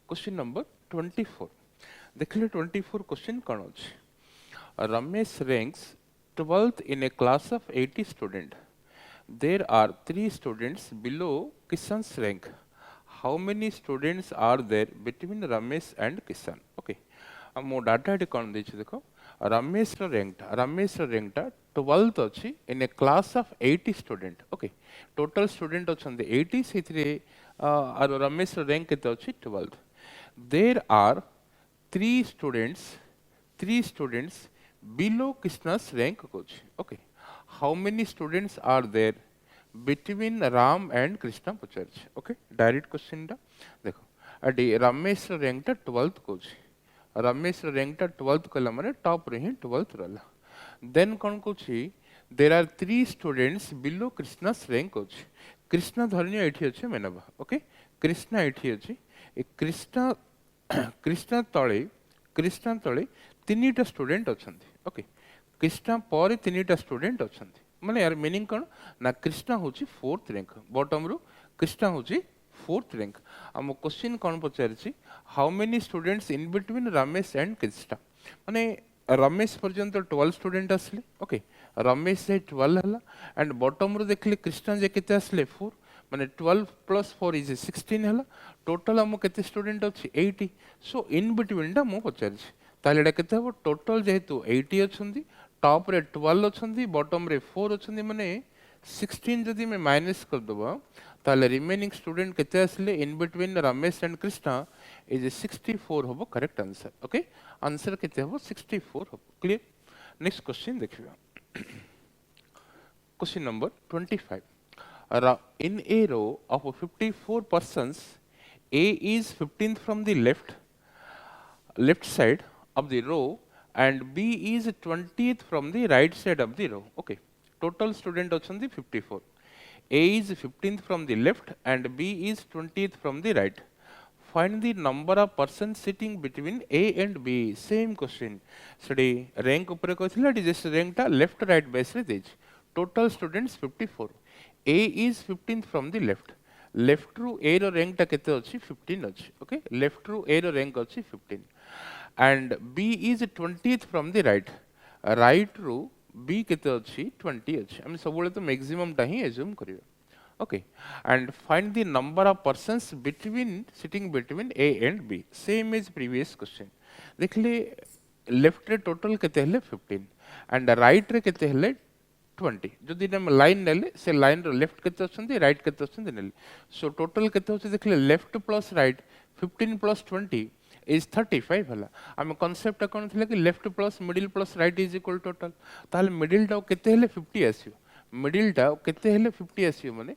Question number 24 देखिले 24 question कौन अछि Ramesh ranks 12th in a class of 80 students. There are 3 students below Kishan's rank. How many students are there between Ramesh and Kishan? Okay. मो data ये कौन देछि देखो Ramesh rank टा 12th अछि in a class of 80 student okay total student अछंती 80 सेथिरे Ramesh rank केते अछि 12th there are 3 students below Krishna's rank coach okay how many students are there between Ram and Krishna पचारछ okay direct question टा देखो अडी Ramesh rank टा 12th coach Ramesh rank टा 12th कला माने टॉप रे ही 12th रहला देन कोन कोची there are 3 students below Krishna's rank कोच कृष्णा धरनिया एठी अछि मेनबा ओके कृष्णा एठी अछि ए कृष्णा तळे तीनटा स्टूडेंट अछंती ओके कृष्णा पर तीनटा स्टूडेंट अछंती माने यार मीनिंग कोन ना कृष्णा होची 4th rank bottom row Krishna होची 4th रैंक हम क्वेश्चन कोन पचारछि how many students in between Ramesh and Krishna माने रमेश पर्यंत 12 स्टूडेंट असले ओके रमेश से 12 हला एंड बॉटम रो देखले कृष्णा जे केते असले 4 माने 12 प्लस 4 इज 16 हला टोटल हम केते स्टूडेंट अछि 80 सो इन बिटवीन दा मो पचारछि ताले एटा केते हो टोटल जेहेतु 80 अछंती टॉप रे 12 अछंती बॉटम रे 4 अछंती माने 16 जदि में माइनस कर दबा ताले रिमेनिंग स्टूडेंट केते असले इन between Ramesh and Krishna is 64 होबो करेक्ट आंसर ओके आंसर केते होबो 64 होबो क्लियर नेक्स्ट क्वेश्चन देखिबा question number 25 in a row of 54 persons A is 15th from the left side of the row and B is 20th from the right side of the row okay total student achandi 54 A is 15th from the left and B is 20th from the right find the number of persons sitting between A and B same question study rank upare कहथिला just rank ta left right base रे देछि total students 54 A is 15th from the left ru A row rank ta केते अछि 15 अछि okay left ru A row rank अछि 15 and B is 20th from the right ru B केते अछि 20 अछि हम सबले तो maximum टा ही assume करियो okay and find the number of persons sitting between A and B same as previous question देखले left रे total केते हले 15 and right रे केते हले 20 जदि हम लाइन नेले से लाइन रो लेफ्ट केते अछंती राइट केते अछंती नेले सो टोटल केते होछि देखले left plus right 15 plus 20 is 35 हला हम कांसेप्ट कोन थिले कि left plus middle plus right is equal total ताले मिडिल टा केते हेले 50 आसियो मिडिल टा केते हेले 50 आसियो माने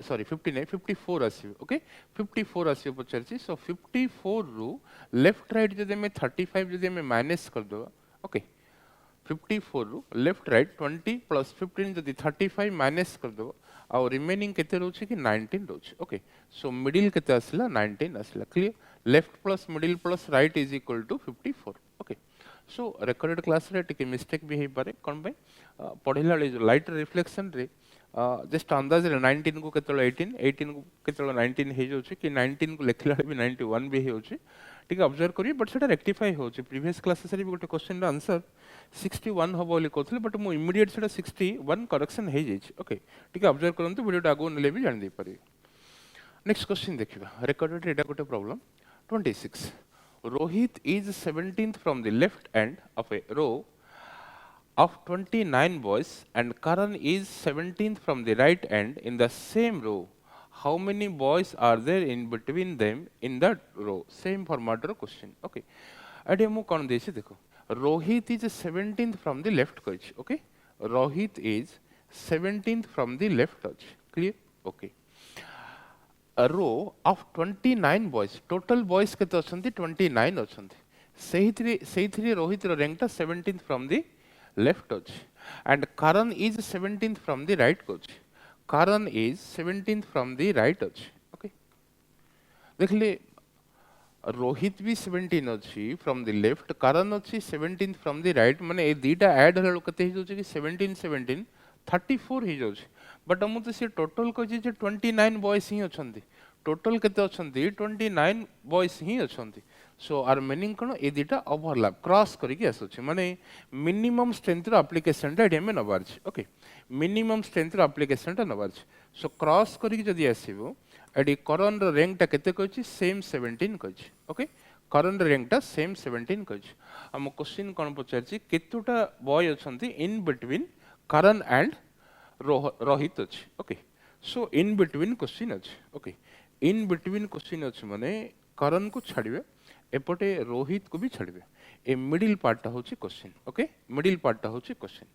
सॉरी 50 नहीं 54 आसियो ओके 54 आसियो पचरछि सो 54 रो लेफ्ट राइट जदि में 35 जदि में माइनस कर दो ओके 54 रू लेफ्ट राइट 20 प्लस 15 जदि 35 माइनस कर दो आ रिमेनिंग केते रोछि कि 19 रोछि ओके सो मिडिल केते आसला 19 आसला clear left plus middle plus right is equal to 54 okay so recorded class रे टिके मिस्टेक भी हे पारे कोन भाई पढिला लाइट रिफ्लेक्शन रे जस्ट अंदाज रे 19 को केतलो 18 को केतलो 19 हे जोछि कि 19 को लेखला भी 91 भी हे होछि ठीक ऑब्जर्व करिए बट सेटा रेक्टिफाई होछि प्रीवियस क्लासेस रे भी गोटे क्वेश्चन रो आंसर 61 हबो बोली कहथले बट मो इमीडिएट सेटा 61 करेक्शन हे जाइछ ओके ठीक ऑब्जर्व करंतु वीडियो टा आगो नेले भी जान दे पारे नेक्स्ट क्वेश्चन देखिबा रिकॉर्डेड एटा गोटे problem 26 Rohit is 17th from the left end of a row of 29 boys and Karan is 17th from the right end in the same row. How many boys are there in between them in that row? Same format ro question. Okay. Ade mu kon dechi dekho. Rohit is 17th from the left coach. Okay. Rohit is 17th from the left coach. Clear? Okay. A row of 29 boys. Total boys kete achanti 29 achanti. Seithiri Rohit ro rank ta 17th from the left coach and Karan is 17th from the right coach. Karan is 17th from the right coach. Okay. देखले रोहित भी 17 अछि from the left Karan अछि 17th from the right माने ए दीटा add हला कतेहि जोछि कि 17 34 hi जोछि but हम तो से टोटल को जे 29 बॉयज ही अछंती टोटल केते अछंती 29 बॉयज ही अछंती सो आर मीनिंग कोन ए दिटा ओवरलैप क्रॉस करिके आसुछि माने मिनिमम स्ट्रेंथ रो एप्लीकेशन टा एमे नबार छी ओके मिनिमम स्ट्रेंथ रो एप्लीकेशन टा नबार छी सो क्रॉस करिके जदी आसीबो एडी करन रो रैंक टा केते कहछि सेम 17 कहछि ओके करन रो रैंक टा सेम 17 कहछि हम क्वेश्चन कोन पचारछि केतुटा बॉय अछंती in between Karan and Rohit अछि okay so in between question अछि ओके इन बिटवीन क्वेश्चन अछि माने करण को छाड़िबे एपटे रोहित को भी छाड़िबे ए मिडिल पार्ट टा होछि क्वेश्चन ओके मिडिल पार्ट टा होछि क्वेश्चन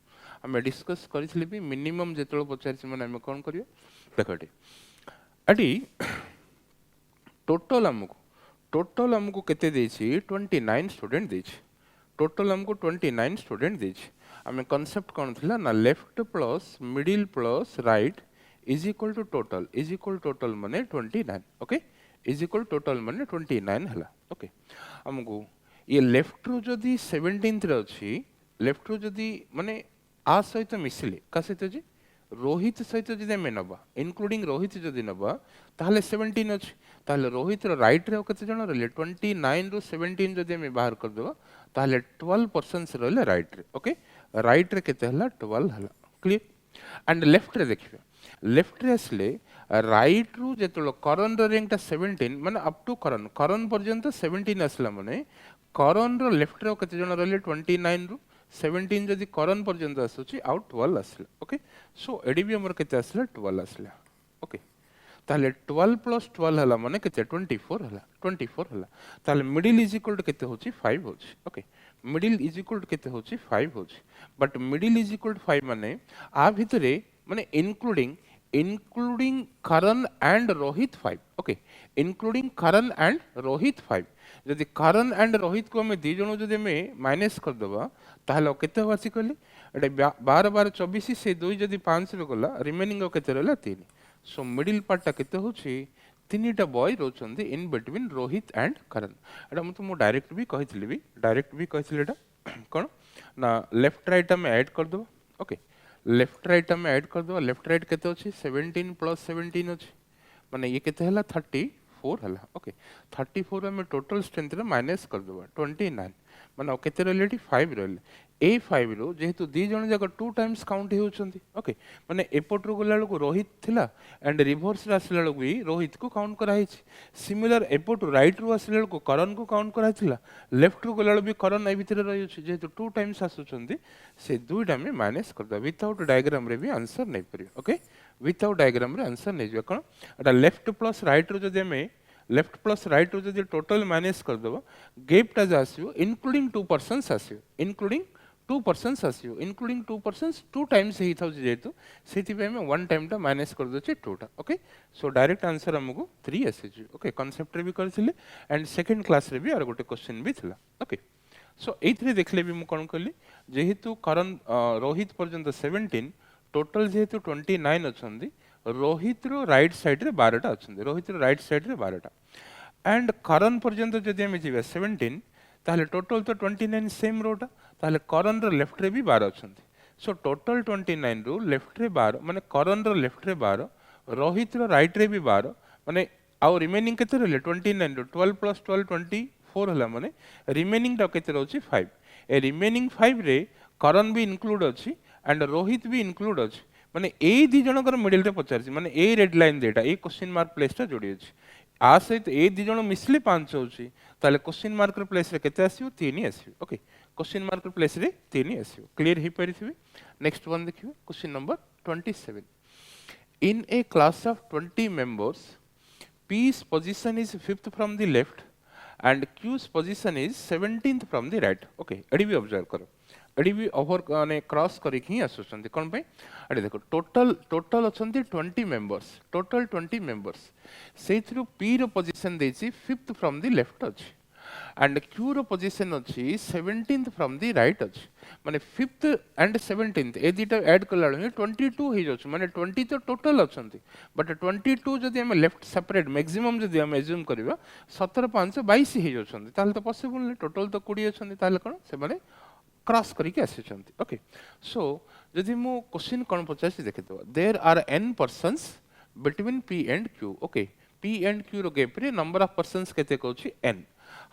हम डिस्कस करिसले भी मिनिमम जेतलो पचारछि माने हम कोन करियो देखटे अडी टोटल हमको केते देछि 29 स्टूडेंट देछि टोटल हमको 29 स्टूडेंट देछि हमें कांसेप्ट कोन थिला ना left plus middle plus right is equal to total माने 29 ओके इज इक्वल टोटल माने 29 हला ओके हमको ये लेफ्ट रो जदी 17th रे अछि लेफ्ट रो जदी माने आ सहित मिसले का सहित जी रोहित सहित जदी हम नबा इंक्लूडिंग रोहित जदी नबा ताहले 17 अछि ताहले रोहित रो राइट रे कते जण रहले 29 रो 17 जदी हम बाहर कर देबा ताहले 12 पर्सन्स रहले राइट रे ओके राइट रे केते हला 12 हला क्लियर एंड लेफ्ट रे देखिबे लेफ्ट रे असले राइट रु जेतलो करण रो रैंक ता 17 माने अप टू करण पर्यंत 17 असला माने करण रो लेफ्ट रो कते जण रहले 29 रु 17 जदी करण पर्यंत आसुची आउट 12 असला ओके सो एडी भी हमर केते असला 12 असला ओके ताले 12 प्लस 12 हला माने केते 24 हला ताले मिडिल इज इक्वल टू केते होची 5 होची okay middle is equal to केते होची 5 होची but middle is equal to 5 माने आ भितरे माने including Karan and Rohit 5 okay including Karan and Rohit 5 जदि करण एंड रोहित को हमें दी जणो जदि हमें माइनस कर दबा ताहले केते वासी कहली एटा 12 12 24 से 2 जदि 5 रे गला रिमेनिंग केते रहला 3 सो मिडिल पार्ट टा केते होची तीनटा बॉय रोचंदी in between Rohit and Karan एटा मु डायरेक्ट भी कहितली एटा कोन ना लेफ्ट राइट हम ऐड कर दो ओके लेफ्ट राइट हम ऐड कर दो लेफ्ट राइट केते होची 17 प्लस 17 होची माने ये केते हला 34 हला ओके 34 में टोटल स्ट्रेंथ रे माइनस कर दो 29 माने केते रिलेटिव 5 रहले ए 5 रो जेहेतु दी जण जक 2 टाइम्स काउंट हे होचंदी ओके माने एपोट रो गला को रोहित थिला एंड रिवर्स रे आसला भी रोहित को काउंट करा हिच सिमिलर एपोट राइट रो आसला को करण को काउंट करा थिला लेफ्ट रो गला भी करण ए भितर रही अछि जेहेतु 2 टाइम्स आसुचंदी से दुईटा में माइनस कर दो विदाउट डायग्राम रे भी आंसर नै परियो ओके विदाउट डायग्राम रे आंसर नै जो कोन एटा लेफ्ट प्लस राइट रो जदि हमें लेफ्ट प्लस राइट रो जदि टोटल माइनस कर दबो गैप टा आसीबो इंक्लूडिंग 2 पर्सन्स आसीबो इंक्लूडिंग 2 पर्सन्स आसीबो इंक्लूडिंग 2 पर्सन्स 2 टाइम्स ही थाउ जेतु सेति पे में 1 टाइम टा माइनस कर दो 2 टा ओके सो डायरेक्ट आंसर हमको 3 आसीजु ओके कांसेप्ट रे भी करथिले एंड सेकंड क्लास रे भी आर गोटे क्वेश्चन भी थिला ओके सो एथरे देखले भी मु कोन करली जेहेतु करण रोहित पर्यंत 17 टोटल जेहेतु 29 अछंदी रोहित रो राइट साइड रे 12 टा अछंदी रोहित रो राइट साइड रे 12 टा एंड करण पर्यंत जदि हम जीवा 17 ताहले टोटल तो 29 सेम रोटा ताहले करण रो लेफ्ट रे भी 12 अछंदी सो टोटल 29 रो लेफ्ट रे 12 माने करण रो लेफ्ट रे 12 रोहित रो राइट रे भी 12 माने आउ रिमेनिंग केते रहले 29 रो 12 प्लस 12 24 हला माने रिमेनिंग टा केते रहउची 5 ए रिमेनिंग 5 रे करण भी इंक्लूड अछि एंड रोहित भी इंक्लूड अछि माने ए दी जनकर मिडिल रे पचारछि माने ए रेड लाइन देटा ए क्वेश्चन मार्क प्लेस टा जोडी अछि आ सहित ए दी जण मिसले 5 होछि ताले क्वेश्चन मार्क रे प्लेस रे केते आसीबो 3 आसीबो ओके क्वेश्चन मार्क रे प्लेस रे 3 आसीबो क्लियर हे परिथिबे नेक्स्ट वन देखिबे question number 27 in a class of 20 members P's position is 5th from the left and Q's position is 17th from the right okay एडी भी ऑब्जर्व करो एडी भी ओवर माने क्रॉस करी ही आसुचंती कोन पे एडी देखो टोटल अछंती 20 मेंबर्स टोटल 20 मेंबर्स से थ्रू P रो पोजीशन देछि 5th फ्रॉम द लेफ्ट अछि एंड Q रो पोजीशन अछि 17th फ्रॉम द राइट अछि माने 5th and 17th A दिटा add कला 22 हे जछ माने 20 तो टोटल अछंती बट 22 जदि हम लेफ्ट सेपरेट मैक्सिमम जदि हम एज्यूम करबा 17 5 22 हे जछंती ताले तो पॉसिबल नै टोटल तो 20 अछंती ताले कोन से माने क्रॉस करके आसीचंती ओके सो जदि मु क्वेश्चन कोन पचासी देखे तो there are n persons between p and q okay P and Q रो गैप रे नंबर ऑफ पर्सन्स केते कहउछि n.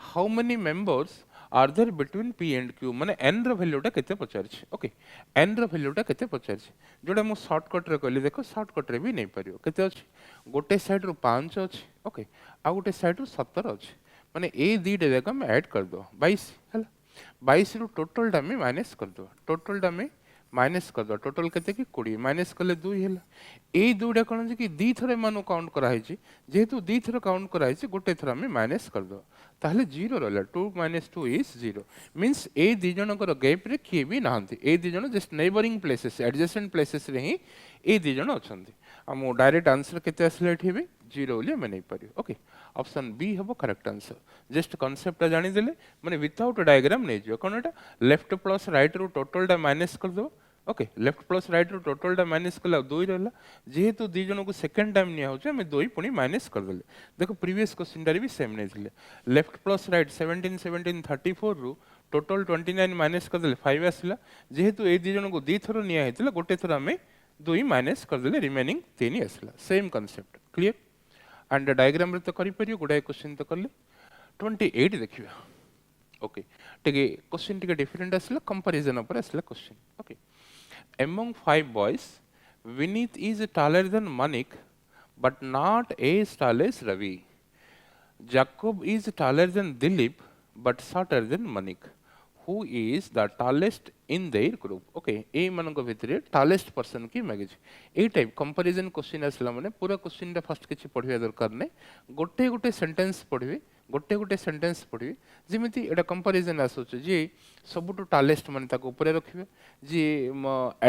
How many members are there between P and Q माने n रो वैल्यूटा केते पचारछि. ओके n रो वैल्यूटा केते पचारछि जोडा मु शॉर्टकट रे कहली देखो शॉर्टकट रे भी नै परियो केते अछि गोटे साइड रो 5 अछि. ओके आ गोटे साइड रो 17 अछि माने ए दीटा जाक हम ऐड कर दो 22 हला 22 रो टोटल टा में माइनस कर दो टोटल टा में माइनस कर दो टोटल केते की 20 माइनस कले 2 हला ए दुटा कोन जे कि दी थरे मानो काउंट करा हिची जेहेतु दी थरे काउंट करा हिची गोटे थरा में माइनस कर दो ताहले 0 रहला 2 - 2 इज 0 मींस ए दी जन को गैप रे किए भी नाहंती ए दी जन just neighbouring places adjacent places रे ही ए दी जन अछंती हम डायरेक्ट आंसर केते असले एठी भी 0 बोली मैं नहीं पारियो. ओके ऑप्शन बी हबो करेक्ट आंसर. जस्ट कांसेप्ट जानि देले माने विदाउट डायग्राम नै जियो कोन एटा लेफ्ट प्लस राइट रो टोटल टा माइनस कर दो. ओके लेफ्ट प्लस राइट रो टोटल टा माइनस कला 2 रहला जेहेतु दी जन को सेकंड टाइम निया होचे मैं 2 पुनी माइनस कर देले. देखो प्रीवियस क्वेश्चन रे भी सेम नै थिले लेफ्ट प्लस राइट 17 17 34 रो टोटल 29 माइनस कर देले 5 आसला जेहेतु ए दी जन को दी थरो निया हेतिला गोटे थरो हमें 2 माइनस कर देले रिमेनिंग 3 आसला same concept clear. And diagram रे तो करि परियो गुडाय क्वेश्चन तो करले 28 देखिबा. ओके टिके क्वेश्चन टिके डिफरेंट आसला कंपैरिजन ऊपर आसला question. Okay among 5 boys Vineet is taller than Manik but not as tall as Ravi. Jacob is taller than Dilip but shorter than Manik. Who is the tallest in their group? Okay ए मानक भितरे tallest person की मागिछ ए type comparison question आसला माने पूरा question रे first किछि पढिया दरकार नै गोटे गोटे सेंटेंस पढिबे गोटे गोटे सेंटेंस पढिबे जेमिति एटा कंपैरिजन आसुछ जे सबटु टालेस्ट माने ताको ऊपर रखिबे जे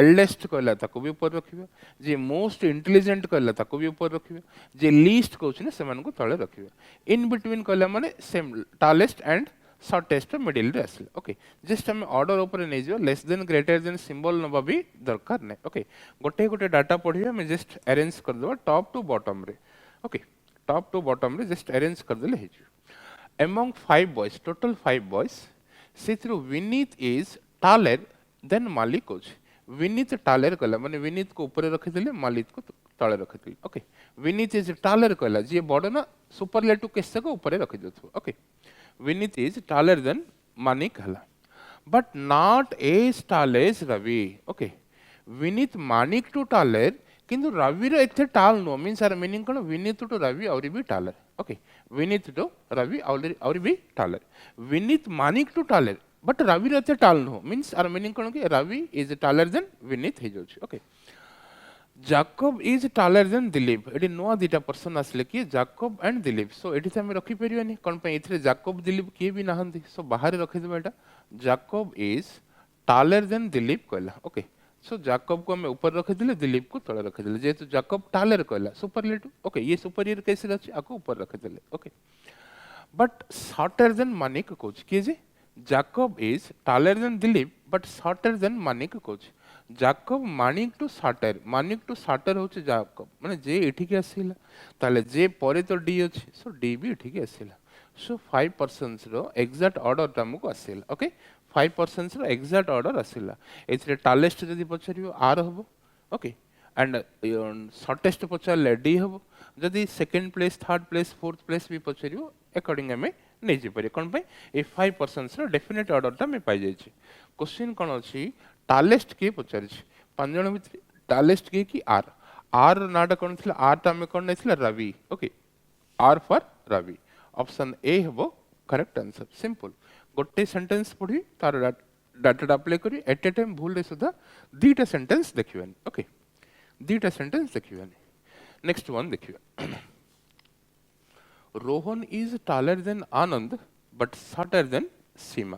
एल्डेस्ट कहला ताको भी ऊपर रखिबे जे मोस्ट इंटेलिजेंट कहला ताको भी ऊपर रखिबे जे लीस्ट कहउछ ने सेमान को तळे रखिबे इन बिटवीन कहला माने same tallest and shortest middle रे आसले. ओके जस्ट हम ऑर्डर ऊपर नै जो less than greater than symbol नबा भी दरकार नै. ओके गोटे गोटे डाटा पढिबे हम जस्ट अरेंज कर देबा टॉप टू बॉटम रे. ओके टॉप टू बॉटम रे जस्ट अरेंज कर देले हे जो among 5 boys total 5 boys सेथरो Vineet is taller than Manik कोच विनीत taller कला माने विनीत को ऊपर रखि देले मालिक को तळे रखि देले. ओके विनीत इज taller कला जे बड़ ना सुपरलेटिव केस को ऊपर रखि देथु. Okay Vineet is taller than Manik हला but not as tall as Ravi. Okay Vineet Manik टू taller किंतु रवि रो एथे टाल नो मींस आर मीनिंग कोन विनीत टू रवि और भी taller. ओके विनीत टू रवि और भी taller विनीत मानिक टू taller बट रवि रो एथे टाल नो मींस आर मीनिंग कोन कि Ravi is taller than Vineet हे जोछ. Okay Jacob is taller than Dilip एडी नो दिटा पर्सन असले कि जाकोब एंड दिलीप सो एडी हम रखि परियोनी कोन पे इथरे जाकोब दिलीप के भी नाहंदी सो बाहर रखि देबा एटा Jacob is taller than Dilip कहला. ओके सो जाकोब को हमें ऊपर रखि दिले दिलीप को तळे रखि दिले जेतु जाकोब टालर कहला सुपरलेटिव. ओके ये सुपीरियर कैसे अछि आको ऊपर रखि दिले. Okay but shorter than Manik कोच के जे Jacob is taller than Dilip but shorter than Manik कोच जाकोब मानिक टू शॉर्टर होचे जाकोब माने जे एठी के आसीला ताले जे परे तो डी अछि सो डी भी एठी के आसीला. सो 5 पर्सन्स रो एग्जैक्ट ऑर्डर टा हमको आसीला. ओके 5 पर्सन्स रो एग्जैक्ट ऑर्डर आसीला एथरे टालेस्ट जदी पछरियो आर हबो. ओके एंड शॉर्टेस्ट पछरले डी हबो जदी second place third place fourth place भी पछरियो अकॉर्डिंग हमें नै जे परे कोन पे ए 5 पर्सन्स रो डेफिनेट ऑर्डर टा में पाई जाय छी. क्वेश्चन कोन अछि टालेस्ट के पछरि छी 5 जण भितर टालेस्ट के की आर आर नाटा कोन थिला आर टा में कोन नै थिला Ravi. Okay or for Ravi option A हबो करेक्ट आंसर. सिंपल गोटे सेंटेंस पढी तार डाटा अप्लाई करी एट ए टाइम भूल रे सुधा दीटा सेंटेंस देखिबन. ओके दीटा सेंटेंस देखिबन. नेक्स्ट वन देखिबा Rohan is taller than Anand but shorter than Seema.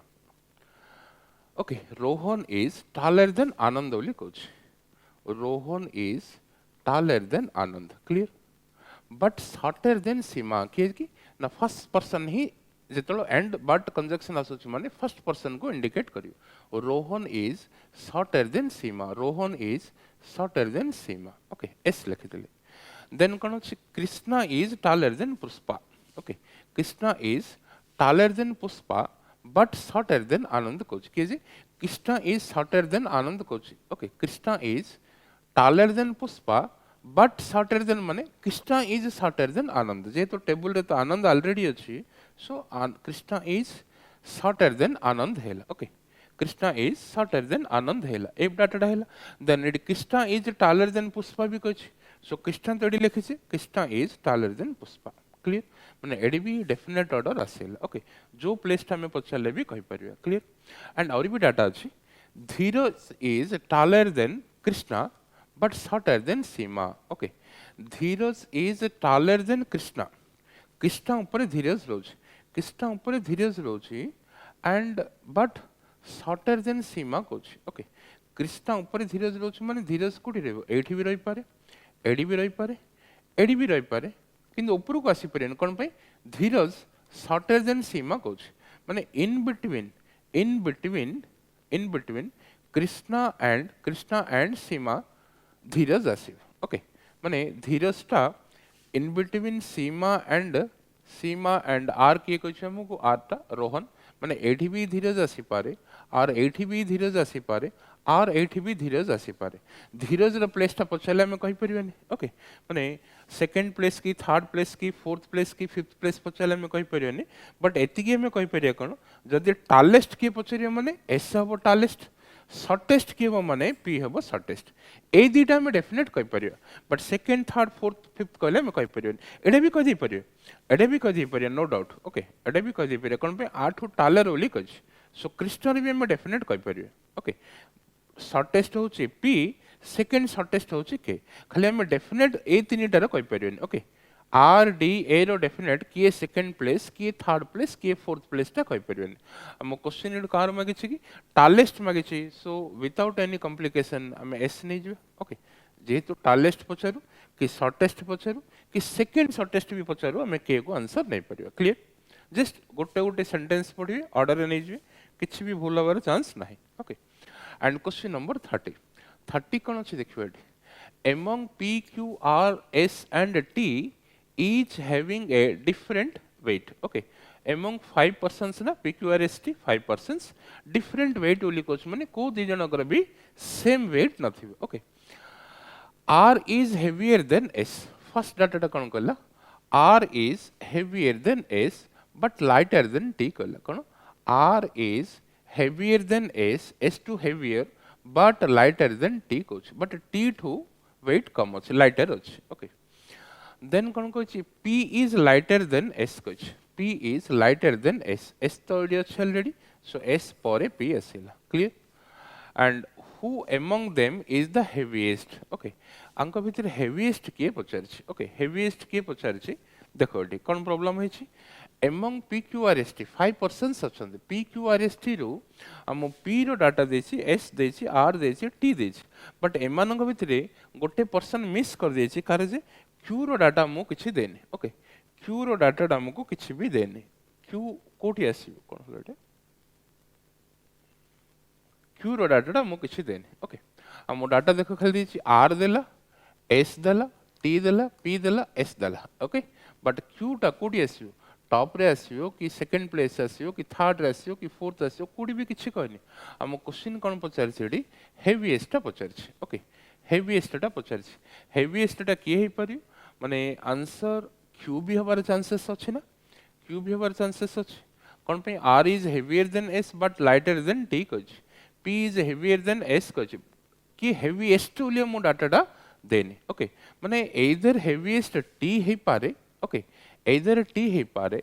Okay Rohan is taller than Anand बोली कोच Rohan is taller than Anand clear but shorter than Seema कि ना first person he जेतलो end but conjunction आसुच माने फर्स्ट पर्सन को इंडिकेट करियो Rohan is shorter than Seema Rohan is shorter than Seema. Okay S लिखि देले. देन कोन अछि Krishna is taller than Pushpa. Okay Krishna is taller than Pushpa but shorter than Anand कोच के जे Krishna is shorter than Anand कोच. Okay Krishna is taller than Pushpa but shorter than माने Krishna is shorter than Anand जेहेतु टेबल रे तो आनंद ऑलरेडी अच्छी so Krishna is shorter than Anand हेला okay Krishna is shorter than Anand हेला ए डाटा हेला then it Krishna is taller than Pushpa भी कहछि सो कृष्णा तो एडी लिखिछि Krishna is taller than Pushpa clear माने एडी भी डेफिनेट ऑर्डर आसेला ओके जो प्लेस टा में पछाले भी कहि परिया क्लियर एंड और भी डाटा अछि Dheeraj is taller than Krishna but shorter than Seema. Okay. Dheeraj is taller than Krishna. Krishna upare Dheeraj roji. Krishna upare Dheeraj roji and but shorter than Seema kochi. Okay. Krishna upare Dheeraj roji माने Dheeraj कोठी रहबो एठी भी रही पारे AD भी रही पारे एडी भी रही पारे किंतु ऊपर को आसी परियन कोन पई Dheeraj shorter than Seema कोchi माने in between Krishna and Seema Dheeraj आसिव ओके माने धीरज टा इन बिटवीन सीमा एंड आर किए कहछि हमको आर टा रोहन माने एठी भी धीरज आसी पारे आर एठी भी धीरज आसी पारे आर एठी भी धीरज आसी पारे धीरज र प्लेस टा पछले हम कहि परिबेनी ओके माने सेकंड प्लेस की थर्ड प्लेस की फोर्थ प्लेस की फिफ्थ प्लेस पछले हम कहि परिबेनी बट एतिकी हम कहि परिया कोन जदी टालेस्ट के पछरिया माने एस हबो टालेस्ट शॉर्टेस्ट के वो माने पी हबो शॉर्टेस्ट ए दीटा में डेफिनेट कहि परियो but second third fourth fifth कहले में कहि परियो एडे भी कहि दे परियो एडे भी कहि दे परियो नो डाउट ओके एडे भी कहि दे परियो कोन पे आठु टालर ओली कहि सो क्रिस्टन भी में डेफिनेट कहि परियो ओके शॉर्टेस्ट होची पी सेकंड शॉर्टेस्ट होची के खाली हम डेफिनेट ए तीनटा रो कहि परियो ओके आर डी ए रो डेफिनेट किए सेकंड प्लेस किए थर्ड प्लेस किए फोर्थ प्लेस टा कहि परिबेनी हम क्वेश्चन इड कार मागे छी कि टालेस्ट मागे छी सो विदाउट एनी कॉम्प्लिकेशन हम एस नै जे ओके जेहेतु टालेस्ट पछारु कि शॉर्टेस्ट पछारु कि सेकंड शॉर्टेस्ट भी पछारु हम के को आंसर नै परिबा क्लियर जस्ट गोटे गोटे सेंटेंस पढिबे ऑर्डर नै जे किछ भी भूल होबार चांस नाही ओके एंड क्वेश्चन नंबर 30 कोन अछि देखिबे among p q r s and t each having a different weight okay among 5 persons na pqrst 5 persons different weight ओली कोच माने को दी जन कर भी सेम वेट नथिबे okay r is heavier than s first data टा कोन कहला r is heavier than s but lighter than t कहला कोन r is heavier than s to heavier but lighter than t कोच but t to weight कम अछि lighter अछि ओके then कौन कहछि p is lighter than s कहछि p is lighter than s तो एडी अछि ऑलरेडी सो s परे p आसिला clear and who among them is the heaviest okay अंक भितर heaviest के पचारछि okay heaviest के पचारछि देखो एडी कोन प्रॉब्लम है छी among pqrst 5 persons अछन pqrst रो हम p रो डाटा देछि s देछि r देछि t देछि बट एमानक भितरे गोटे पर्सन मिस कर देछि कारे जे q रो डाटा मु किछि देने ओके q रो डाटा हमको किछि भी देने q कोठी आसीबो कोन हलटे q रो डाटा मु किछि देने ओके हम डाटा देखो खाली देछि r देला s देला t देला p देला s देला ओके बट q टा कोठी आसीबो टॉप रे आसीबो कि सेकंड प्लेस आसीबो कि थर्ड रे आसीबो कि फोर्थ आसीबो कोडी भी किछि कहनी हम क्वेश्चन कोन पचार छेडी हेवीएस्ट टा पचार छी ओके हेवीएस्ट टा पचार छी हेवीएस्ट टा की हे परियो माने आंसर क्यू भी हबार चांसेस अछि ना क्यू भी हबार चांसेस अछि कोन पे R is heavier than S but lighter than T कछ P is heavier than S कछ कि हेवीएस्ट ओले मो डाटाटा देनी ओके माने एदर हेवीएस्ट टी हे पारे ओके एदर टी हे पारे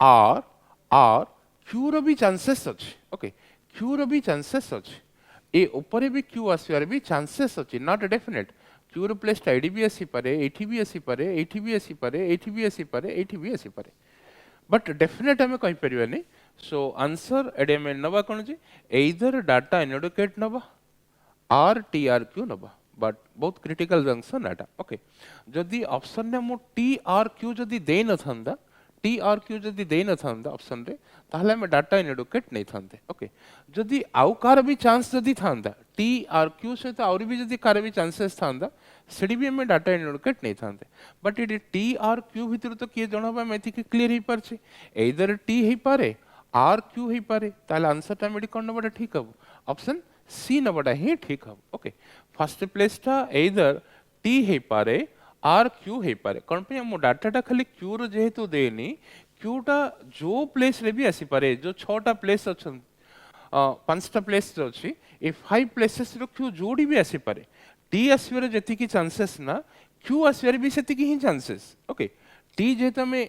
आर क्यू रो भी चांसेस अछि ओके क्यू रो भी चांसेस अछि ए ऊपर भी क्यू आसीबार भी चांसेस अछि नॉट डेफिनेट क्यू रो प्लेस आईडी भी आसी पारे एठी भी आसी पारे एठी भी आसी पारे एठी भी आसी पारे एठी भी आसी पारे बट डेफिनेट हमें कहि परिबानी सो आंसर एडे में नबा कोन जे एदर डाटा इनएडुकेट नबा आर टी आर क्यू नबा बट बहुत क्रिटिकल जंक्शन एटा ओके जदी ऑप्शन ने मो टी आर क्यू जदी दे न थांदा टी आर क्यू जदी दे न थांदा ऑप्शन रे ताहले हम डाटा इनएडुकेट नै थांते ओके जदी आउ कार भी चांस जदी थांदा टी आर क्यू से तो और भी जदी कार भी चांसेस थांदा सेडी भी हम डाटा इनएडुकेट नै थांते but it T or Q भितर तो किए जनबा मेथि के क्लियर ही परछि एदर टी ही पारे आर क्यू ही पारे ताहले आंसर टा मेडी कोन नबा ठीक हबो ऑप्शन सी नबा ही ठीक हबो ओके फर्स्ट प्लेस टा एदर टी हे पारे आर क्यू हे पारे कौन पे हम डाटाटा खाली क्यू रो जेहेतु देनी क्यूटा जो प्लेस रे भी आसी पारे जो 6टा प्लेस अछन 5टा प्लेस अच्छी ए 5 प्लेसेस रो क्यू जोड़ी भी आसी पारे टी आसबार जेति की चांसेस ना क्यू आसबार भी सेति की ही चांसेस ओके टी जेहेतु हमें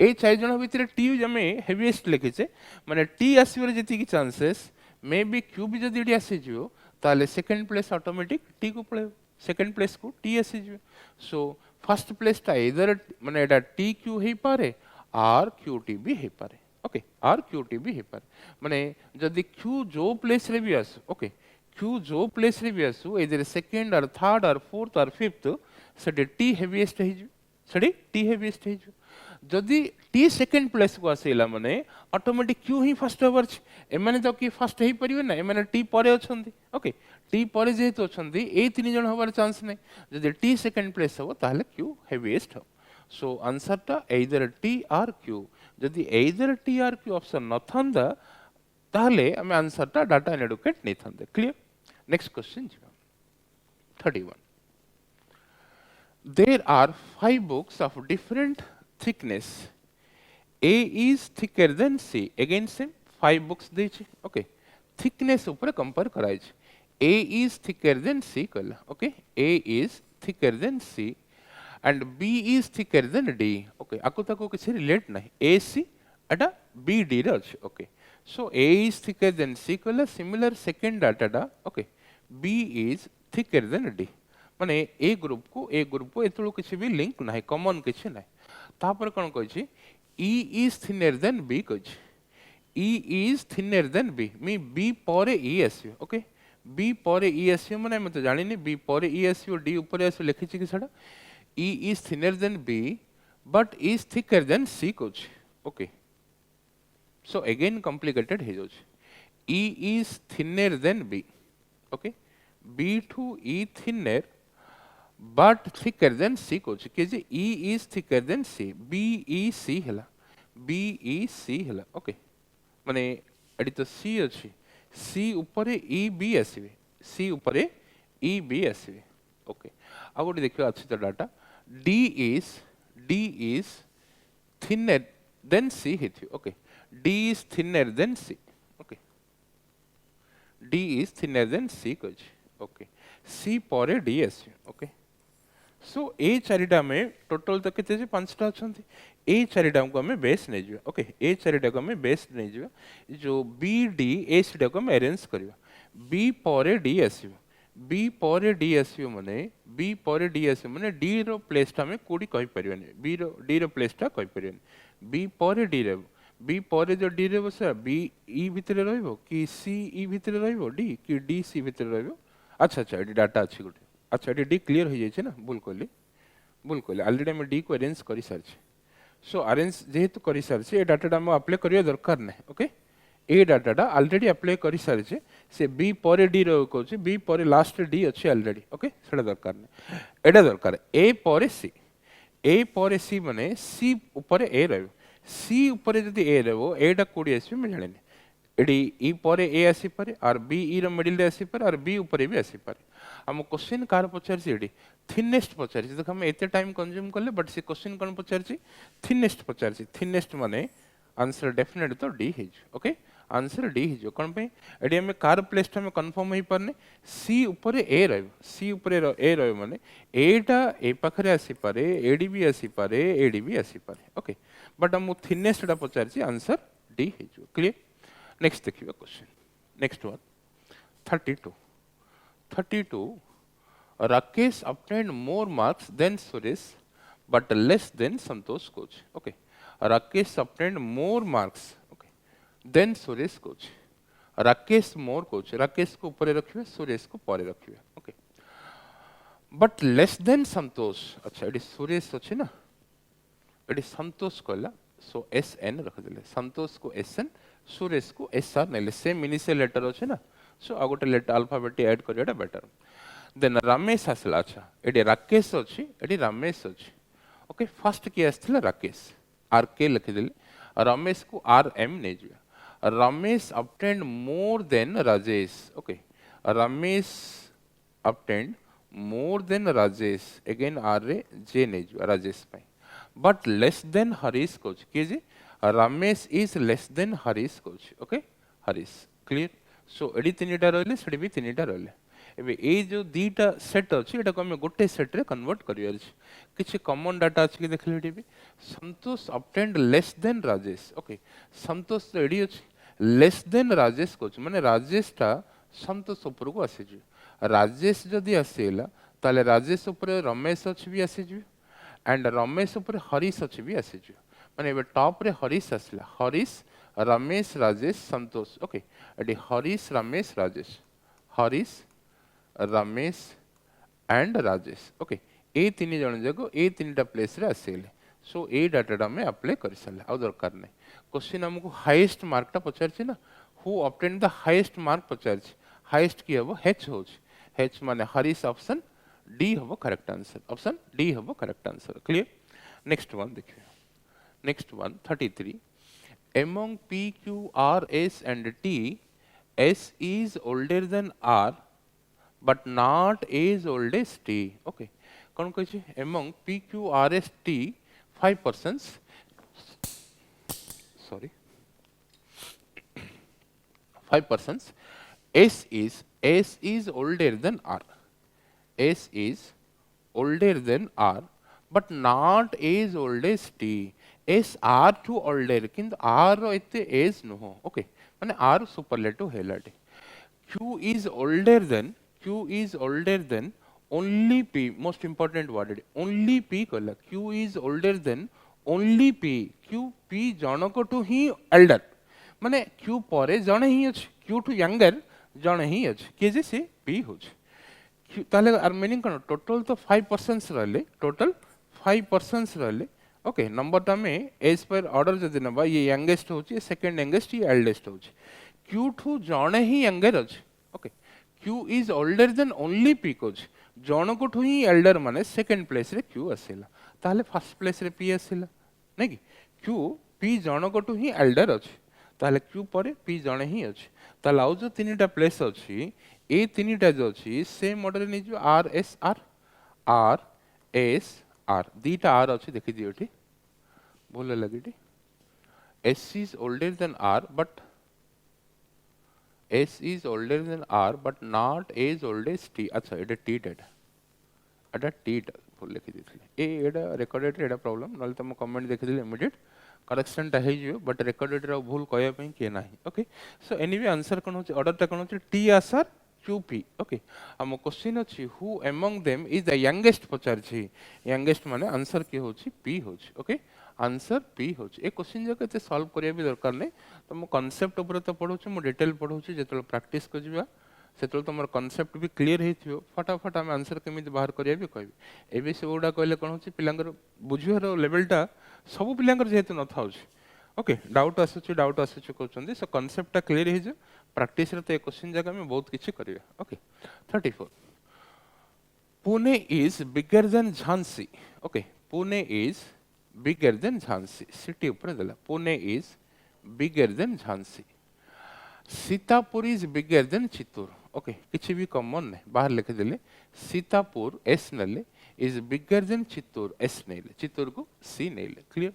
ए 4 जन भितर टी हमें हेवीएस्ट लिखिचे माने टी आसबार जेति की चांसेस मे बी क्यू भी जदि एटी आसी जिवो ताले सेकंड प्लेस ऑटोमेटिक टी को पळे सेकंड प्लेस को टी आसी जिवो सो फर्स्ट प्लेस टा इधर माने एटा टी क्यू हे पारे आर क्यू टी भी हे पारे ओके आर क्यू टी भी हे पारे माने जदि क्यू जो प्लेस रे भी आसु ओके क्यू जो प्लेस रे भी आसु इधर सेकंड और थर्ड और फोर्थ और फिफ्थ सेटे टी हेवीएस्ट हे जिवो सेटे टी हेवीएस्ट हे जिवो जदि टी सेकंड प्लेस को आसेला माने ऑटोमेटिक क्यू ही फर्स्ट ओवर छ एमाने तो कि फर्स्ट हे परिबे ना एमाने टी परे अछंती ओके टी परे जेहेतु अछंती ए तीन जन होबार चांस नै जदि टी सेकंड प्लेस हो ताहले क्यू हेवीएस्ट हो सो आंसर टा एइदर टी आर क्यू जदि either T or Q option न थांदा ताहले हमें आंसर टा डाटा इनएडुकेट नै थांदे clear next question 31 there are 5 books of different thickness A is thicker than C again same 5 books देछि okay thickness ऊपर कंपेयर कराइ छै A is thicker than C कहला okay A is thicker than C and B is thicker than D okay आको ताको किसी relate नहीं A C Etah B D रे अछि okay so A is thicker than C कहला similar second data टा okay B is thicker than D माने ए group को एतलो किसी भी लिंक नाही कॉमन किसी नाही तापर कोन कहै छी E is thinner than B कहै छी E is thinner than B me B परे E आसीयो ओके B परे E आसीयो माने मते जानि नि B परे E आसीयो D ऊपर आसीयो लिखि छी कि सेडा E is thinner than B but is thicker than C कहै छी ओके so again complicated हे जो E is thinner than B okay B to E thinner but thicker than C coach के जे E is thicker than C B E C हला B E C हला okay माने एडी तो C अछि C ऊपरे E B आसीबे C ऊपरे E B आसीबे ओके आ गोटे देखियो अछि तो डाटा D is thinner than C हेथि okay D is thinner than C okay D is thinner than C कोच ओके C परे D आसी ओके सो ए चारिटा में टोटल तो केते जे 5टा अछंती ए चारिटा को हमें बेस नै जियो ओके ए चारिटा को हमें बेस नै जियो जो बी डी ए सीटा को हम अरेंज करबा बी परे डी आसीबो बी परे डी आसीबो माने बी परे डी आसीबो माने डी रो प्लेस ता में कोडी कहि परिबेनी बी रो डी रो प्लेस ता कहि परिबेनी बी परे डी रे बी परे जो डी रे बसा बी ई भितरे रहइबो कि सी ई भितरे रहइबो डी कि डी सी भितरे रहइबो अच्छा अच्छा एडी डाटा अछि गुटे अच्छा ये डी क्लियर हो जाए ना भूल कहली ऑलरेडी मैं डी को अरेंज कर सारी सो अरेंज जेहेतु कर सारी ए डाटा हम अप्लाई करवा दरकार ना ओके ए डाटा ऑलरेडी अप्लाई कर सारी से बी पर डी रो कहूँ बी पर लास्ट डी अच्छे ऑलरेडी ओके सेटा दरकार ना एटा दरकार ए पर सी माने सी ऊपर ए रही सी ऊपर जब ए रहो एटा कोड़ी आस जानी एडी ई पर ए आसी पारे और बी ई रो मिडिल रे आसी पारे और बी ऊपर भी आसी पारे हम क्वेश्चन कार पचारछि एडी थिनेस्ट पचारछि देख हम एते टाइम कंज्यूम करले बट से क्वेश्चन कोन पचारछि थिनेस्ट पचारछि थिनेस्ट माने आंसर डेफिनेट तो D is okay answer D is कोन पे एडी हम कार प्लेस हम कंफर्म होई परने सी ऊपर ए रहबो सी ऊपर ए रहबो माने एटा ए पाखरे आसी पारे एडी भी आसी पारे एडी भी आसी पारे ओके बट हम थिनेस्ट टा पचारछि answer D is clear next देखिए question next one 32 Rakesh obtained more marks than Suresh but less than Santosh coach okay Rakesh obtained more marks okay than Suresh coach Rakesh more coach Rakesh को ऊपर रखिए Suresh को परे रखिए okay but less than Santosh अच्छा AD Suresh अछि ना AD Santosh कहला सो एस एन रख देले Santosh को एस एन Suresh को एस आर नेले सेम इनिशियल लेटर अछि ना सो आ गोटे लेटर अल्फाबेट ऐड करियाटा बेटर देन रमेश आसला अच्छा एडी राकेश अछि एडी रमेश अछि ओके फर्स्ट के आस्थिला राकेश आर के लिखि देले रमेश को आर एम नै जिया Ramesh obtained more than Rajesh okay Ramesh obtained more than Rajesh, again R रे J नहीं जो Rajesh पे, but less than Harish coach, किए जी Ramesh is less than Harish coach, okay, Harish, clear? So एडी तीनिटा रहले, सेडी भी तीनिटा रहले. एबे ए जो दीटा सेट अछि एटा को हम गोटे सेट रे कन्वर्ट करियर अछि. किछि कॉमन डाटा अछि कि देखले एटी भी संतोष obtained less than Rajesh, okay, संतोष तो एडी अछि less than Rajesh coach, माने राजेश टा संतोष ऊपर को आसी जी. राजेश जदि आसीला ताले राजेश ऊपर रमेश अछि भी आसी जी एंड रमेश ऊपर हरीश अछि भी आसी जी. माने एबे टॉप रे हरीश आसला, हरीश रमेश राजेश संतोष, ओके, एडी हरीश रमेश राजेश, हरीश रमेश एंड राजेश, ओके, ए तीन जन जाको ए तीनटा प्लेस रे आसीले. सो ए डाटा में अप्लाई कर साले आ दरकार नै. क्वेश्चन हमको हाईएस्ट मार्क टा पचारछि ना, who obtained the highest mark पचारछि. हाईएस्ट की हबो एच होछि, एच माने हरीश, ऑप्शन डी हबो करेक्ट आंसर, ऑप्शन डी हबो correct answer. Clear? Next one देखिए, next one 33. among p q r s and t, s is older than r but not as old as t. Okay, कौन कहिछि among p q r s t 5%, sorry 5%, s is older than r, s is older than r but not as old as t. s r to older किंतु r रो एते as न हो, okay, माने r superlative हेलाटे. q is older than only p, most important word only p कहला, q is older than only p, q p जनक टू ही elder, माने q परे जणे ही अछि, q टू younger जणे ही अछि, के जे से p होछि. ताले आर मीनिंग कोन टोटल तो 5% रहले, टोटल 5% रहले, ओके, नंबर टा में एज पर ऑर्डर जदि नबा ये यंगेस्ट होछि, सेकंड यंगेस्ट, ये एल्डेस्ट होछि. q टू जणे ही यंगर अछि, okay, q is older than only p कोछि, जणक टू ही एल्डर माने सेकंड प्लेस रे q आसीला, ताले फर्स्ट प्लेस रे p आसीला नै कि q p जणक टू ही एल्डर अछि, ताले q परे p जणे ही अछि. ताले आउ जो तीनटा प्लेस अछि ए तीनटा जो अछि से मॉडल नि जो r s r दीटा r अछि, देखि दियो एठी भूल लगिटी, s is older than r but s is older than r but not as old as t. अच्छा एटा t डेटा, एटा t भूल लिखि दिथले, ए एटा रिकॉर्डेड एटा प्रॉब्लम, नले तम कमेंट देखि दिले इमीडिएट करेक्शन टा हे जियो, बट रिकॉर्डेड रो भूल कहया पई के नाही. ओके, सो एनीवे आंसर कोन होछि, ऑर्डर टा कोन होछि t आसर QP. ओके, हम क्वेश्चन अछि who among them is the youngest पचार छी, यंगेस्ट माने आंसर के होछि P होछि. ओके, आंसर P होछि. ए क्वेश्चन जके ते सॉल्व करिया भी दरकार नै, तो मो कांसेप्ट ऊपर तो पढौछि, मो डिटेल पढौछि, जेतल प्रैक्टिस क जिबा सेतल तमर कांसेप्ट भी क्लियर हेथियो, फटाफट हम आंसर केमिति बाहर करिया भी कहबी. एबे से ओडा कहले कोन होछि पिलांगर बुझियो लेवल टा सब पिलांगर जेहेतु न थाउछि. ओके, डाउट आसुछि कहउछन्दी, सो कांसेप्ट टा क्लियर हे जे प्रैक्टिस रे ते क्वेश्चन जगह में बहुत किछि करिया. Okay, 34. Pune is bigger than Jhansi. Okay, Pune is bigger than Jhansi, city ऊपर देला, Pune is bigger than Jhansi. Sitapur is bigger than Chittoor. Okay, किछि भी कॉमन नै, बाहर लिख देले, सीतापुर एस नले is bigger than Chittoor, S नेले, चित्तूर को सी नेले. Clear?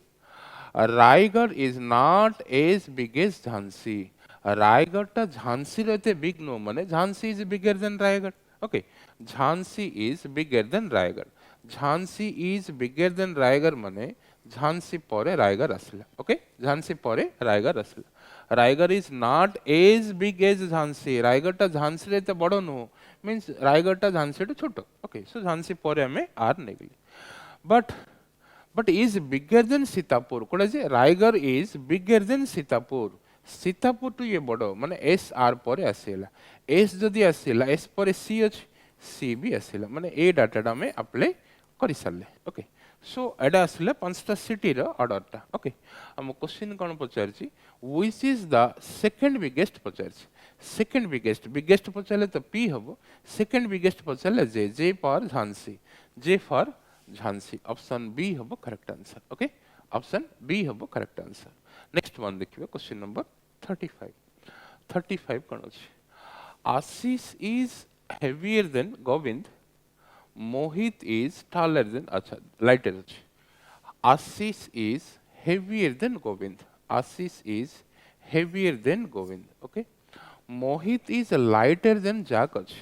Raigarh is not as big as Jhansi. Raigarh टा झांसी रहते बिग नो, माने Jhansi is bigger than Raigarh. Okay, Jhansi is bigger than Raigarh, Jhansi is bigger than Raigarh माने झांसी परे रायगढ़ आसला. ओके, झांसी परे रायगढ़ आसला. Raigarh is not as big as Jhansi, Raigarh टा झांसी रहते बड़ो नो, मीन्स रायगढ़ टा झांसी टू छोटो. ओके, सो झांसी परे हमें आर नेगली. But is bigger than Sitapur, कोडा जे Raigarh is bigger than Sitapur, Sitapur टू ये बड़ो, माने एस आर परे आसीला, एस जदि आसीला एस परे सी अछि, सी भी आसीला, माने ए डाटा में अप्लाई करि साले. ओके, सो एडा आसीला पांचटा सिटी रो ऑर्डर टा. ओके, हम क्वेश्चन कोन पचारछि, which is the second biggest पचारछि, सेकंड बिगेस्ट पचारले तो पी हबो, सेकंड बिगेस्ट पचारले J for Jhansi, J for Jhansi, option B हबो correct answer. Okay, option B हबो करेक्ट आंसर. नेक्स्ट वन देखिबे, क्वेश्चन नंबर 35. 35 कोन अछि, Ashish is heavier than Govind Mohit is taller than, acha, lighter ଅଛି. Ashish is heavier than Govind. Ashish is heavier than Govind. Okay. Mohit is lighter than Jack ଅଛି.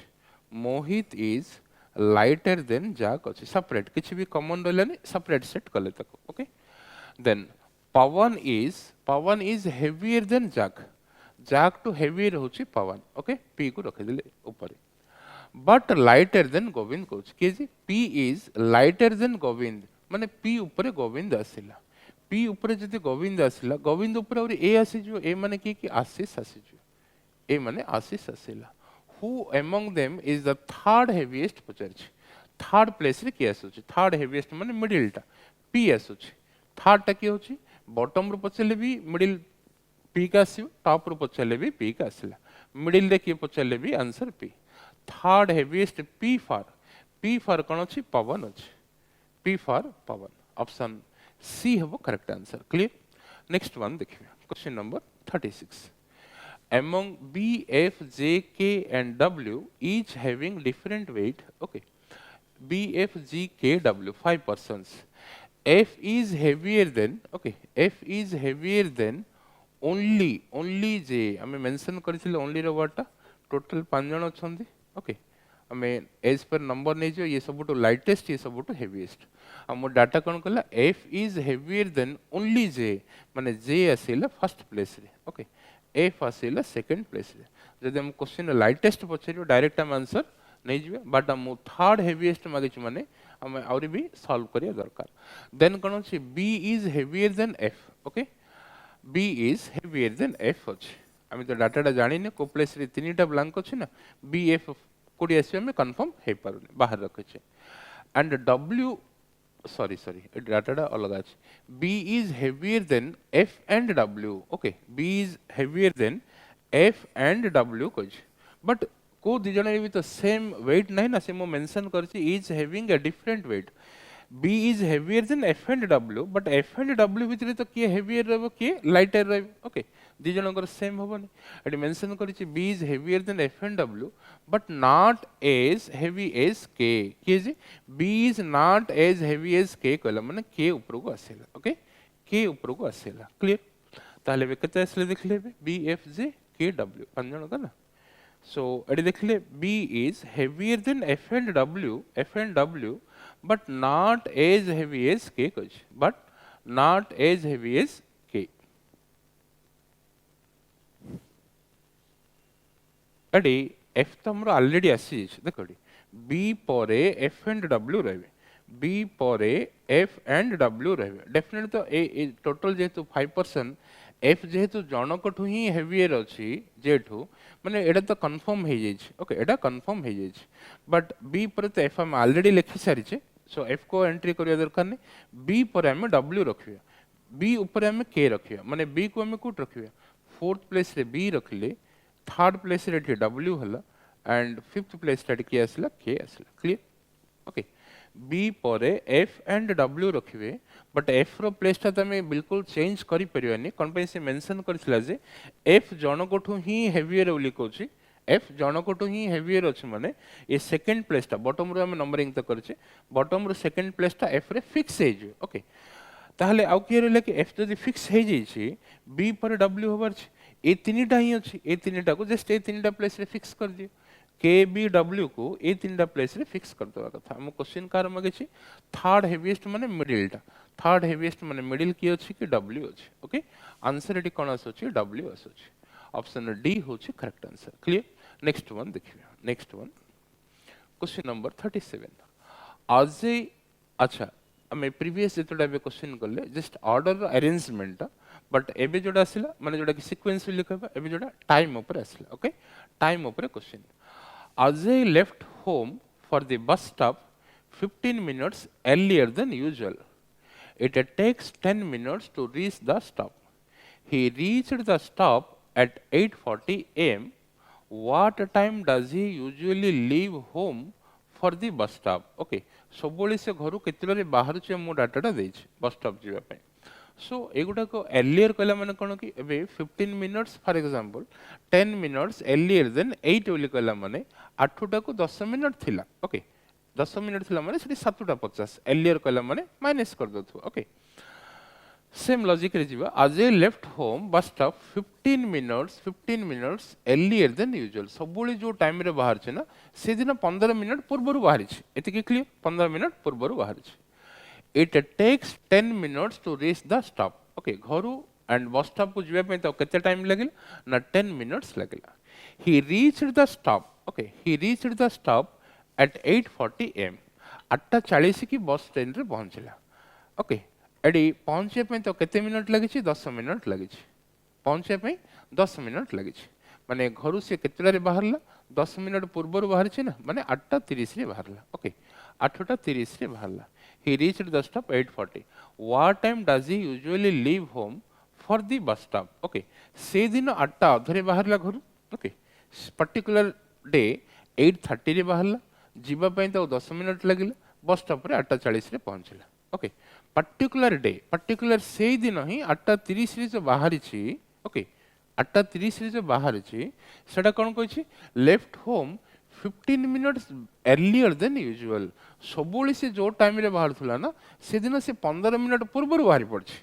Mohit is lighter than Jack ଅଛି. Separate. କିଛି भी common ରହିଲାନି, separate set କଲେ ତାକୁ. Okay. Then Pawan is heavier than Jack. Jack to heavier होची Pawan. Okay. P को रखिदेले ऊपर. But lighter than Govind कौच. किसी P is lighter than Govind. माने P ऊपर गोविंद आसिला. P ऊपर जति गोविंद आसिला. गोविंद ऊपर और A आसिजो. A माने कि आशीष आसिजो. A माने आशीष आसिला. Who among them is the third heaviest पचारछि. Third place रे किया आसुछि. Third heaviest माने middle टा. P आसुछि. Third टा किया होछि. Bottom रो पचले भी middle P का आसियो. Top रो पचले भी P का आसिला. Middle रे किया पचले भी answer P. Third heaviest P for कौन अच्छी पवन अच्छी. P for Pawan. Option C have a correct answer. Clear? Next one देखिए. Question number 36. Among B, F, J, K and W each having different weight. Okay. B, F, G, K, W 5 persons. F is heavier than. Okay. F is heavier than only J. I mean mention करिथिले only row word टा. Total 5 जन अछंदी. Okay. हमें as per number नहीं जो ये सब तो lightest ये सब तो हेवीएस्ट हम डाटा कौन कला F is heavier than only J माने जे आसीला फर्स्ट प्लेस रे ओके एफ आसीला सेकंड प्लेस रे जदि हम क्वेश्चन लाइटेस्ट पछरियो डायरेक्ट हम आंसर नहीं जिवे बट हम थर्ड हेवीएस्ट मागिछ माने हम और भी सॉल्व करिया दरकार देन कोन छी B is heavier than F okay B is heavier than F अछि हम तो डाटाटा जानि ने को प्लेस रे तीनटा ब्लैंक अछि ना बी एफ कोडी आसी में कंफर्म हे पारुनी बाहर रखे एंड डब्ल्यू सॉरी डाटाटा अलग अछि B is heavier than F and W okay B is heavier than F and W कछ बट को दि जण भी तो सेम वेट नहीं ना से मो मेंशन करछि is having a different weight B is heavier than F and W but F and W भितर तो किए हेवियर रहबो किए लाइटर रहबो ओके दि जनकर सेम होबनी एटी मेंशन करिछि B is heavier than F and W but not as heavy as K किए जे B is not as heavy as K कहला माने के ऊपर को आसेला ओके के ऊपर को आसेला क्लियर ताले बे कते आसले देखले बी एफ जे के डब्ल्यू पांच जन का ना सो एटी देखले B is heavier than F and W but not as heavy as K कछ but not as heavy as K एडी F तो हमरो ऑलरेडी आसी देखो B परे F and W रहबे B परे F and W रहबे डेफिनेटली तो ए टोटल जेतु 5% F जेतु जनकठु ही हेवियर अछि जेठु माने एडा तो कंफर्म हे जाई छै ओके एडा कंफर्म हे जाई छै बट B पर तो F हम ऑलरेडी लिखि सारी छै सो F को एंट्री करिया दरकार नै B पर हम W रखिया B ऊपर हम K रखिया माने B को हम कोट रखिया फोर्थ प्लेस रे B रखले थर्ड प्लेस रे W हला एंड फिफ्थ प्लेस रे के आसला K आसला क्लियर ओके B परे F एंड W रखिवे बट F रो प्लेस ता हमें बिल्कुल चेंज करि परियानी कोन पे से मेंशन करथिला जे F जनकोठु ही हेवियर बोली कहछि F जनकोठु ही हेवियर अछि माने ए सेकंड प्लेस ता बॉटम रो हम नंबरिंग त करछि बॉटम रो सेकंड प्लेस ता F रे फिक्स हे जे ओके ताहले आउ के रहले कि F जदि फिक्स हे जाई छी B पर W होबार छी ए तीनटा ही अछि ए तीनटा को जस्ट ए तीनटा प्लेस रे फिक्स कर दियो के बी डब्ल्यू को ए तीनटा प्लेस रे फिक्स कर देवा कथा हम क्वेश्चन कार मगे छी थर्ड हेवीएस्ट माने मिडिल टा थर्ड हेवीएस्ट माने मिडिल की अछि कि डब्ल्यू अछि ओके आंसर एटी कोन अछि डब्ल्यू अछि ऑप्शन डी होछि correct answer clear next one देखिए नेक्स्ट वन क्वेश्चन नंबर 37 आज अच्छा हमें प्रीवियस जेतोडा बे क्वेश्चन करले जस्ट ऑर्डर अरेंजमेंट बट एबे जोडा आसिला माने जोडा कि सीक्वेंस लिखबा एबे जोडा टाइम ऊपर आसिला ओके टाइम ऊपर question Ajay left home for the bus stop 15 minutes earlier than usual. It takes 10 minutes to reach the stop. He reached the stop at 8:40 am. What time does he usually leave home for the bus stop? Okay. सबोले से घरु केतले बाहर छ मो डाटाटा देछि bus stop जीवा पे सो एगुडा को एर्लियर कहला माने कोन कि एबे 15 minutes for example 10 minutes earlier than 8 बोली कहला माने 8टा को 10 मिनिट थिला ओके 10 मिनिट थिला माने सेठी 7:50 एर्लियर कहला माने माइनस कर दथु ओके सेम लॉजिक रे जीवा आज ए left home bus stop 15 minutes earlier than usual सबुली जो टाइम रे बाहर छै ना से दिन 15 मिनट पूर्वरु बाहर छै एति के क्लियर 15 मिनट पूर्वरु बाहर छै it takes 10 minutes to reach the stop okay घरु एंड बस स्टॉप को जीवा पे तो केते टाइम लागिल ना 10 मिनट्स लागिला he reached the stop okay he reached the stop at 8:40 am 8:40 की बस ट्रेन रे पहुंचला ओके एडी पहुंचे पे तो केते मिनट लगी छी 10 मिनट लगी छी पहुंचे पे 10 मिनट लगी छी माने घरु से केतला रे बाहरला 10 मिनट पूर्व रो बाहर छी ना माने 8:30 रे बाहरला ओके 8:30 रे बाहरला he reached the stop 8:40 what time does he usually leave home for the bus stop okay से दिन 8 अधरे बाहरला घरु ओके पर्टिकुलर डे 8:30 रे बाहरला जीवा पे तो 10 मिनट लगिला बस स्टॉप रे 8:40 रे पहुंचला ओके पर्टिकुलर डे पर्टिकुलर से दिन ही 8:30 रे जो बाहरी छी ओके 8:30 रे जो बाहरी छी सेटा कोन कहै छी left home 15 minutes earlier than usual सबोली से जो टाइम रे बाहर थुला ना से दिन से 15 मिनट पूर्व बाहरी पड़छि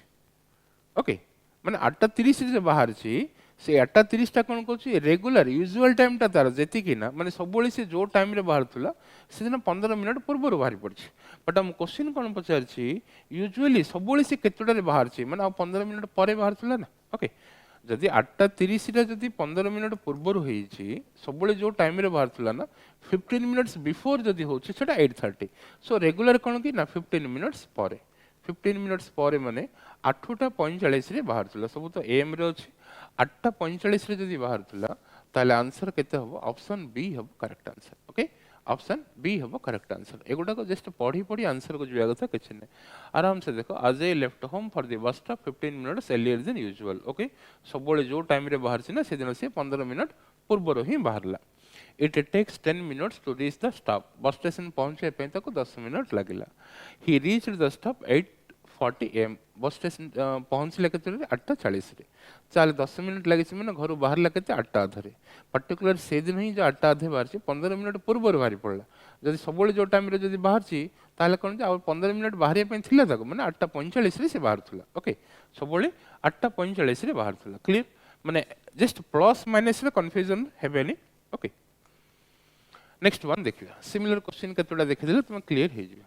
ओके माने 8:30 रे जो बाहर छी से 8:30 टा कोन कहछि रेगुलर यूजुअल टाइम टा तार जेति कि ना माने सबोली से जो टाइम रे बाहर थुला से दिन 15 मिनट पूर्व बाहरी पड़छि बट हम क्वेश्चन कोन पचार छी यूजुअली सबोली से केतोटा रे बाहर छी माने 15 मिनट परे बाहर थुला ना ओके जदि 8:30 रे जदि 15 मिनट पूर्व होई छी सबोली जो टाइम रे बाहर थुला ना 15 मिनट्स बिफोर जदि होछि सेटा 8:30 सो रेगुलर कोन कि ना 15 मिनट्स परे 15 मिनट्स परे माने 8:45 रे बाहर थुला सब तो एम रे अछि 8:45 रे जदि बाहर थुला ताले आंसर केते हबो ऑप्शन बी हबो correct answer okay option B हबो करेक्ट आंसर एगुडा को जस्ट पढ़ी पढ़ी आंसर को जुया कथा किछ नै आराम से देखो आज ए left home for the bus stop 15 minutes earlier than usual okay सबोले जो टाइम रे बाहर छी ना से दिन से 15 मिनट पूर्व ही बाहरला it takes 10 minutes to reach the stop bus station पहुंचे पे तक 10 मिनट लागिला he reached the stop 8:40 am bus station पहुंचले केते 8:40 रे चाल 10 मिनट लगी माने घर बाहर ला केते 8 अधरे पर्टिकुलर से दिन ही जो 8 अधे बाहर छी 15 मिनट पूर्व बाहरी पड़ला जदि सबोले जो टाइम रे जदि बाहर छी ताले कोन जे आ 15 मिनट बाहर पे थिला तक माने 8:45 रे से बाहर थुला ओके सबोले 8:45 रे बाहर थुला क्लियर माने जस्ट प्लस माइनस रे कंफ्यूजन हेबेनी ओके नेक्स्ट वन देखियो सिमिलर क्वेश्चन केतोडा देखि देले तुम clear hey Jio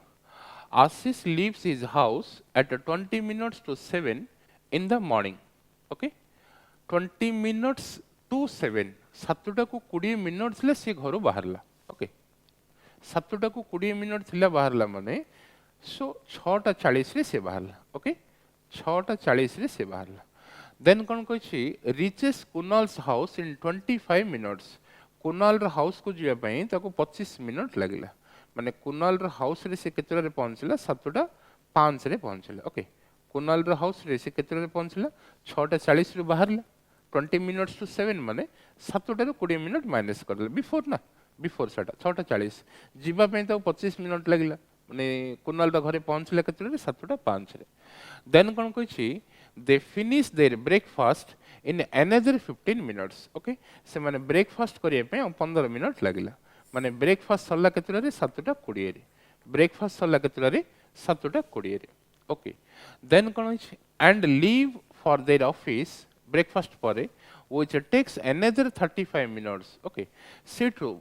Ashish leaves his house at 20 minutes to 7 in the morning. Okay? 20 minutes to 7. 7टा को 20 मिनट थिले से घरो बाहरला. Okay? 7टा को 20 मिनट थिला बाहरला माने सो 6:40 रे से बाहरला. Okay? 6:40 रे से बाहरला. Then कोन कहै छी reaches Kunal's house in 25 minutes. Kunal र हाउस को जिया पई ताको 25 मिनट लागिला. माने कुणाल र हाउस रे से केतरा रे पहुंचला 7:05 रे पहुंचला ओके कुणाल र हाउस रे से केतरा रे पहुंचला 6:40 रे बाहरला 20 मिनिट्स टू 7 माने 7 रे 20 मिनिट माइनस करले बिफोर ना बिफोर सेटा 6:40 जीवा पे तो 25 मिनिट लागिला माने कुणाल र घरे पहुंचला केतरा रे 7:05 रे देन कोन कहै छी they finish their breakfast in another 15 minutes okay से माने ब्रेकफास्ट करिए पे 15 मिनिट लागिला माने ब्रेकफास्ट सरला केतरा रे 7:20 रे ब्रेकफास्ट सरला केतरा रे 7:20 रे ओके देन कोन अछि and leave for their office breakfast परे which takes another 35 minutes okay सेट्रो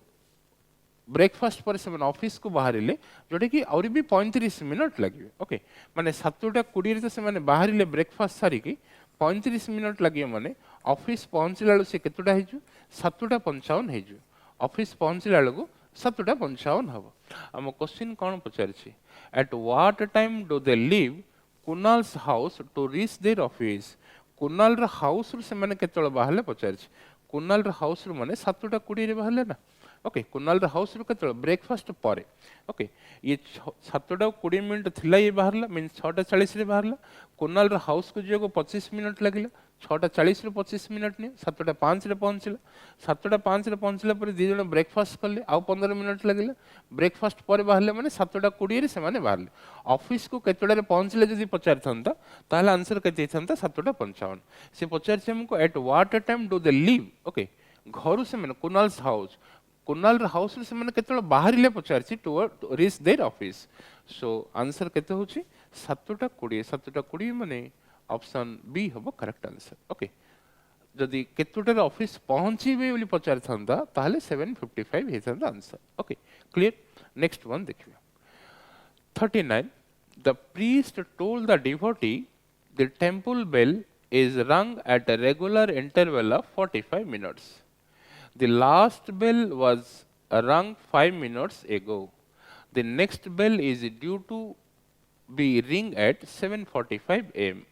ब्रेकफास्ट पर से ऑफिस को बाहरिले जोटे कि और भी 35 मिनिट लागिवे ओके माने 7:20 रे तो से माने बाहरिले ब्रेकफास्ट सारी की 35 मिनिट लागिए माने ऑफिस पहुंचला से केतुटा हेजु 7:55 हेजु ऑफिस पहुंचला बेलू 7:55 हम आम क्वेश्चन कौन पचार at what time do they leave Kunal's house to reach their office Kunal र हाउस से माने केतळ बाहरले पचार कुणाल र हाउस माने 7:20 रे बाहरले ना ओके कुणाल र हाउस रो केतळ ब्रेकफास्ट परे ओके ये 7:20 मिनिट थिला ये बाहरला मीन 6:40 रे बाहरला कुणाल र हाउस को जो 25 मिनिट लागिला 6:40 रे 25 मिनिट ने 7:05 रे पहुंचला 7:05 रे पहुंचला पर दी जण ब्रेकफास्ट करले आ 15 मिनिट लागिला ब्रेकफास्ट पर बाहरले माने 7:20 रे से माने बाहरले ऑफिस को केतडा रे पहुंचले जदी पचार थंता ताले आंसर केते थंता 7:55 से पचार से हमको eight what time do they leave okay घर से माने कुणाल्स हाउस कुणाल हाउस से मैंने केतल बाहर पचार to reach their office so answer केते होची 7:20 माने ऑप्शन बी हबो करेक्ट आंसर ओके जदि केतुटार ऑफिस पहुंचीबे बोली पचार थांदा ताहले 7:55 हे थांदा आंसर ओके क्लियर नेक्स्ट वन देखिए 39 the priest told the devotee the temple bell is rung at a regular interval of 45 minutes the last bell was rung 5 minutes ago the next bell is due to be ring at 7:45 am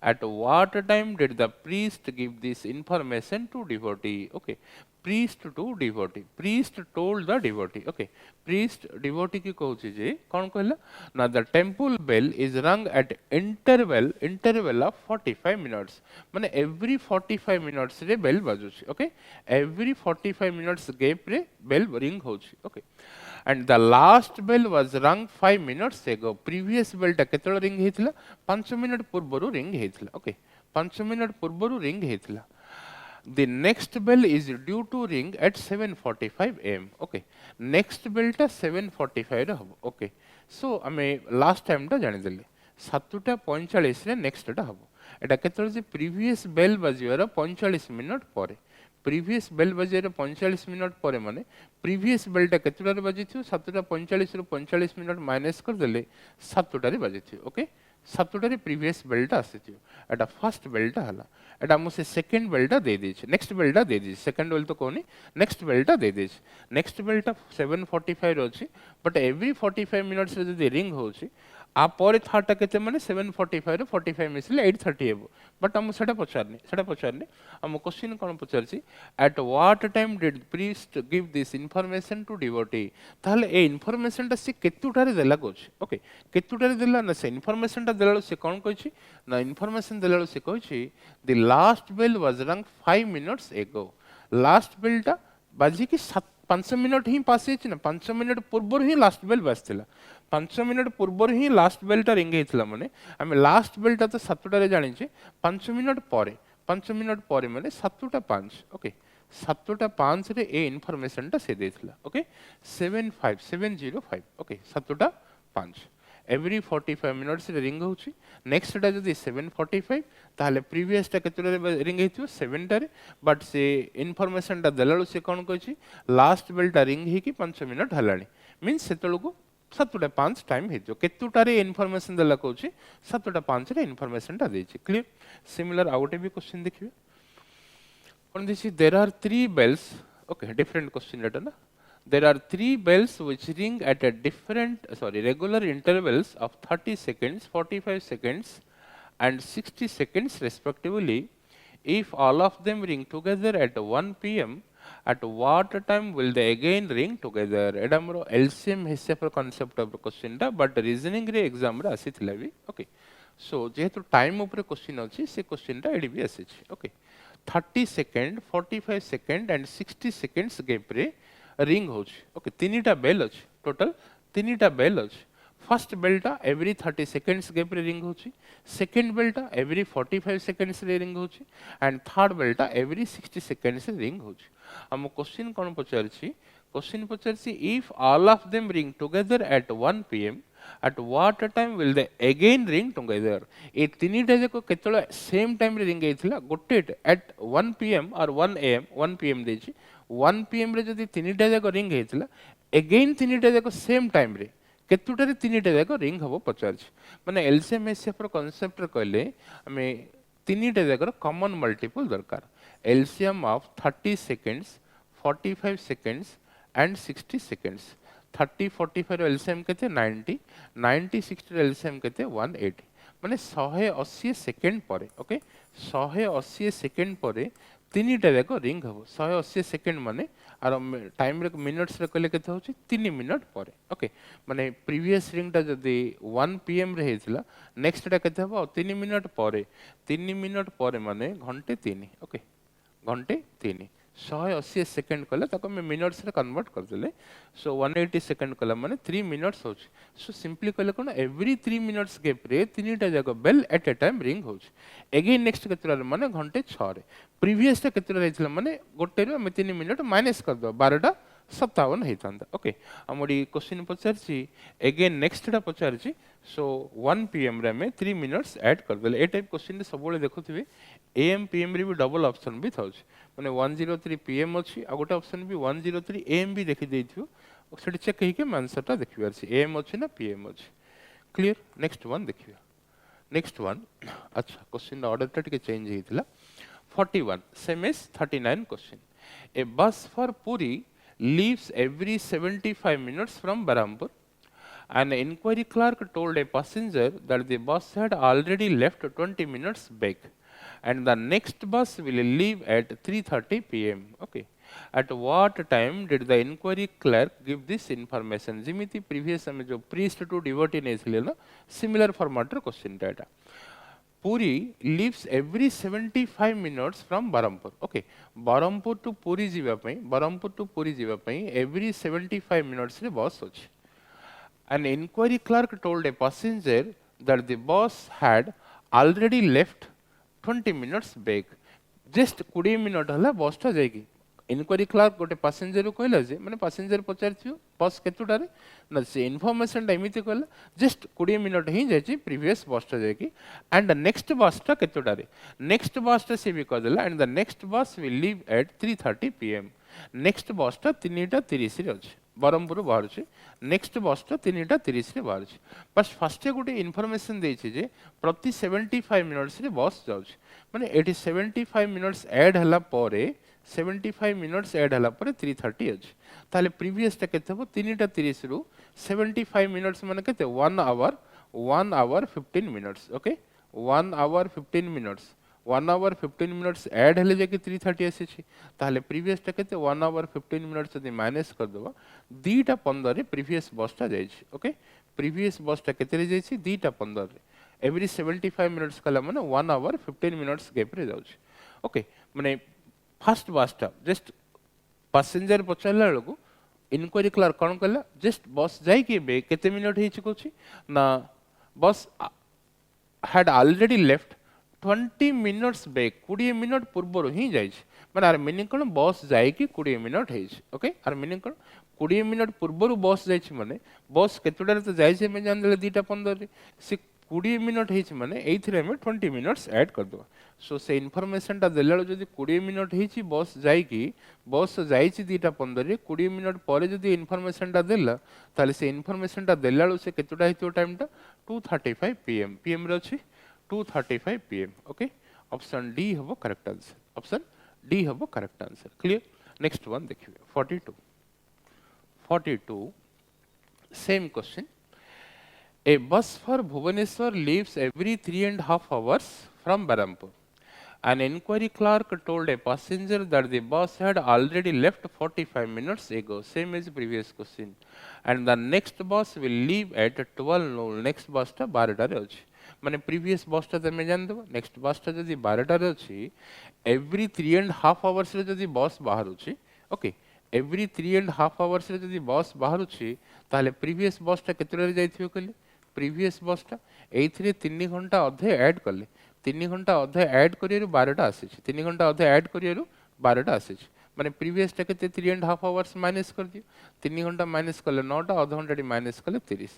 at what time did the priest give this information to devotee okay priest to devotee priest told the devotee okay priest devotee की कहूची जे कौन कहला ना the temple bell is rung at interval of 45 minutes माने every 45 minutes रे bell बाजुची okay every 45 minutes gap रे bell ring होची okay and the last bell was rung 5 minutes ago previous bell टा केतळ ring हेतला 5 मिनिट पूर्वरु ring हेतला okay 5 minute पूर्वरु ring हेतला the next bell is due to ring at 7:45 am okay next bell टा 7:45 रे हबो okay so हमें last time टा जानि देले 7:45 रे next टा हबो एटा केतळ जे previous bell बाजियार 45 मिनिट परे प्रीवियस बेल बजे 45 मिनट पर माने प्रीवियस बेलटा केतुटारे बजे थियो 7:45 रु 45 मिनट माइनस कर देले 7टारे बजे थियो ओके 7टारे प्रीवियस बेलटा आसी थियो एटा फर्स्ट बेलटा हला एटा मु से सेकंड बेलटा दे दी छै नेक्स्ट बेलटा दे दी सेकंड बेल तो कोनी नेक्स्ट बेलटा दे दी छै नेक्स्ट बेलटा 7:45 रो अछि बट एवरी 45 मिनट्स रे जदी रिंग होछि आ परे थाटा केते माने 7:45 रे 45 मिसले 8:30 हेबो बट हम सेटा पचारने हम क्वेश्चन कोन पचारछि at what time did priest give this information to devotee ताले ए इन्फॉर्मेशन ता से केतुटारे देला कोछ ओके केतुटारे देला ना से इन्फॉर्मेशन ता देला से कोन कहछि ना इन्फॉर्मेशन देला से कहछि द लास्ट बेल वाज रंग 5 मिनिट्स एगो लास्ट बेल ता बाजी की 5 मिनट ही पास ना 5 मिनट पूर्व ही लास्ट बेल बाजला 5 मिनट पूर्व ही लास्ट बेलटा रिंग हेतला माने हम लास्ट बेलटा तो 7टारे जानि छे 5 मिनट परे माने 7:05 ओके 7:05 रे ए इन्फॉर्मेशन ता से देथला ओके 7:05 ओके 7:05 एवरी 45 मिनट्स रे रिंग होची नेक्स्ट टा जदी 7:45 ताले प्रीवियस टा केतरे रिंग हेतियो 7 टारे बट से इन्फॉर्मेशन ता देलालो से कोन कहछि लास्ट बेल टा रिंग हे कि 5 मिनट हलानी मींस सेतळको 7:05 टाइम हेतियो केतुटारे इन्फॉर्मेशन देला कहछि 7:05 रे इन्फॉर्मेशन ता देछि क्लियर सिमिलर आउटे भी क्वेश्चन देखियो कोन this there are 3 bells okay different question letter ना there are 3 bells which ring at a regular intervals of 30 seconds 45 seconds and 60 seconds respectively if all of them ring together at 1 pm at what time will they again ring together एडा हमरो LCM हिसाब concept of question दा but reasoning रे exam रे आसीथिला भी okay so जेहेतु time ऊपर question अछि से क्वेश्चन दा एडी भी आसी छि okay 30 second 45 second and 60 seconds gap रे रिंग होछ ओके तीनटा बेल अछि टोटल तीनटा बेल अछि फर्स्ट बेलटा एवरी 30 सेकंड्स गैप रे रिंग होछि सेकंड बेलटा एवरी 45 सेकंड्स रे रिंग होछि एंड थर्ड बेलटा एवरी 60 सेकंड्स रे रिंग होछि हम क्वेश्चन कोन पचारछि क्वेश्चन पचारछि if all of them ring together at 1 pm at what time will they again ring together ए तीनटा जको केतला सेम टाइम रे रिंग हेथिला गोटे एट 1 pm और 1 am 1 pm देछि 1 pm रे जदी तीनटा जको रिंग हेथिला अगेन तीनटा जको सेम टाइम रे केतुटारे तीनटा जको रिंग हबो पचारछि माने एलसीएम एसएफ रो कांसेप्ट रे कहले हमें तीनटा जको कॉमन मल्टीपल दरकार LCM of 30 seconds 45 seconds and 60 seconds 30 45 LCM केते 90 90 60 एलसीएम केते 180 माने 180 सेकंड परे ओके 180 सेकंड परे तीनटा जाक रिंग हबो 180 सेकंड माने आर टाइम रे मिनिट्स रे कहले केते होची 3 मिनिट परे ओके माने प्रीवियस रिंग टा जदी 1 pm रे हेतिला नेक्स्ट टा केते हबो 3 मिनिट परे माने घंटे 3 ओके घंटे 3 180 सेकंड कले ताको में मिनिट्स रे कन्वर्ट कर देले सो 180 सेकंड कले माने 3 मिनिट्स होछ सो सिंपली कले कोन एवरी 3 मिनिट्स गैप रे तीनटा जाको bell at a time ring होछ अगेन नेक्स्ट केतरा माने घंटे 6 रे प्रीवियस टा केतरा रहितला माने गोटे रे हम 3 मिनिट माइनस कर दो 12टा 57 होता ओके आमरी क्वेश्चन पचारछि अगेन नेक्स्ट टा पचारछि सो 1 pm रे में 3 मिनिट्स ऐड कर देले ए टाइप क्वेश्चन सब बेले देखुथिबे am pm रे भी डबल ऑप्शन भी थाउछ माने 103 pm अछि आ गोटे ऑप्शन भी 103 am भी देखि देथियो सेठी चेक कहि के आंसर टा देखिबार छी am अछि ना pm अछि क्लियर नेक्स्ट वन देखिबा नेक्स्ट वन अच्छा क्वेश्चन ऑर्डर टा टिके change हेतिला 41 same as 39 question a bus for Puri leaves every 75 minutes from Berhampur. An inquiry clerk told a passenger that the bus had already left 20 minutes back and the next bus will leave at 3:30 pm. Okay. At what time did the inquiry clerk give this information? Jimiti previous समय जो priest to devotee ने इसलिए ना similar format रे question data. Puri leaves every 75 minutes from Berhampur. Okay, Berhampur to Puri jiva pai, Berhampur to Puri jiva pai every 75 minutes re bus hochi. An inquiry clerk told a passenger that the bus had already left 20 minutes back. Just 20 minutes hala bus ta jaigi. Inquiry clerk गोटे passenger को कहला जे माने passenger पचारथियो बस केतुटारे ना से information टा एमिति कहला जस्ट 20 मिनिट ही जायछि प्रीवियस बस टा जायकि एंड द नेक्स्ट बस टा केतुटारे नेक्स्ट बस टा से भी कह देला एंड द नेक्स्ट बस will leave at 3:30 pm next बस टा 3:30 रे अछि बरहमपुर बाहर छै नेक्स्ट बस टा 3:30 रे बाहर छै बस फर्स्ट गोटे इन्फॉर्मेशन देछि जे प्रति 75 मिनिट्स रे बस जाउछ माने एटी 75 मिनिट्स ऐड हला परे 75 मिनिट्स ऐड हला पर 3:30 अछि ताले प्रीवियस टा केते हो 3:30 रु 75 मिनिट्स माने केते 1 hour 15 minutes okay 1 hour 15 minutes 1 hour 15 minutes add हले जे कि 3:30 आसी छी ताले प्रीवियस टा केते 1 आवर 15 मिनिट्स जदी माइनस कर देबा 2:15 रे प्रीवियस बस टा जाय छी ओके प्रीवियस बस टा केते रे जाय छी 2:15 रे एवरी 75 मिनिट्स कला माने 1 आवर 15 मिनिट्स गैप रे जाउछ ओके माने फर्स्ट बसटा जस्ट पैसेंजर पचारला बेलू इनक्वारी क्लर्क कौन कहला जस्ट बस जाई के केते मिनिट हेछि कोछि ना बस had already left 20 minutes back 20 minute पूर्व ही जाई माने आर मीनिंग कोन बस जाई कि 20 मिनिट हेछि ओके आर मीनिंग कोन 20 मिनिट पूर्व बस जाई माने बस केतुडारे तो जाई मैं जान देले 2:15 से 20 मिनिट हेछि माने एथिरे में 20 मिनिट्स ऐड कर दो सो से इन्फॉर्मेशन टा देला जदी 20 मिनिट हेछि बस जाई कि बस जाई छि 2:15 रे 20 मिनिट परे जदी इन्फॉर्मेशन टा देला ताले से इन्फॉर्मेशन टा देला से केतुडा हेतियो टाइम टा 2:35 pm pm रे अछि 2:35 pm ओके ऑप्शन डी हबो करेक्ट आंसर ऑप्शन डी हबो correct answer clear next one देखिबे 42 same question A bus for Bhubaneswar leaves every 3.5 hours from Berhampur. An inquiry clerk told a passenger that the bus had already left 45 minutes ago, same as previous question. And the next bus will leave at 12 noon. Next bus ta 12 टा रे अछि माने previous bus टा तमे जान देबो next bus टा जदी 12 टा रे अछि every 3.5 hours रे जदी bus बाहर अछि ओके every 3.5 hours रे जदी bus बाहर अछि ताले previous bus टा केते रे जाइथियो कहली प्रीवियस बस टा एथिरे 3 घंटा अधे ऐड करले 3 घंटा अधे ऐड करियरु 12 टा आसी 3 घंटा अधे ऐड करियरु 12 टा आसी माने प्रीवियस टा केते 3.5 आवर्स माइनस कर दियो 3 घंटा माइनस करले 9 टा आधा घंटा माइनस करले 30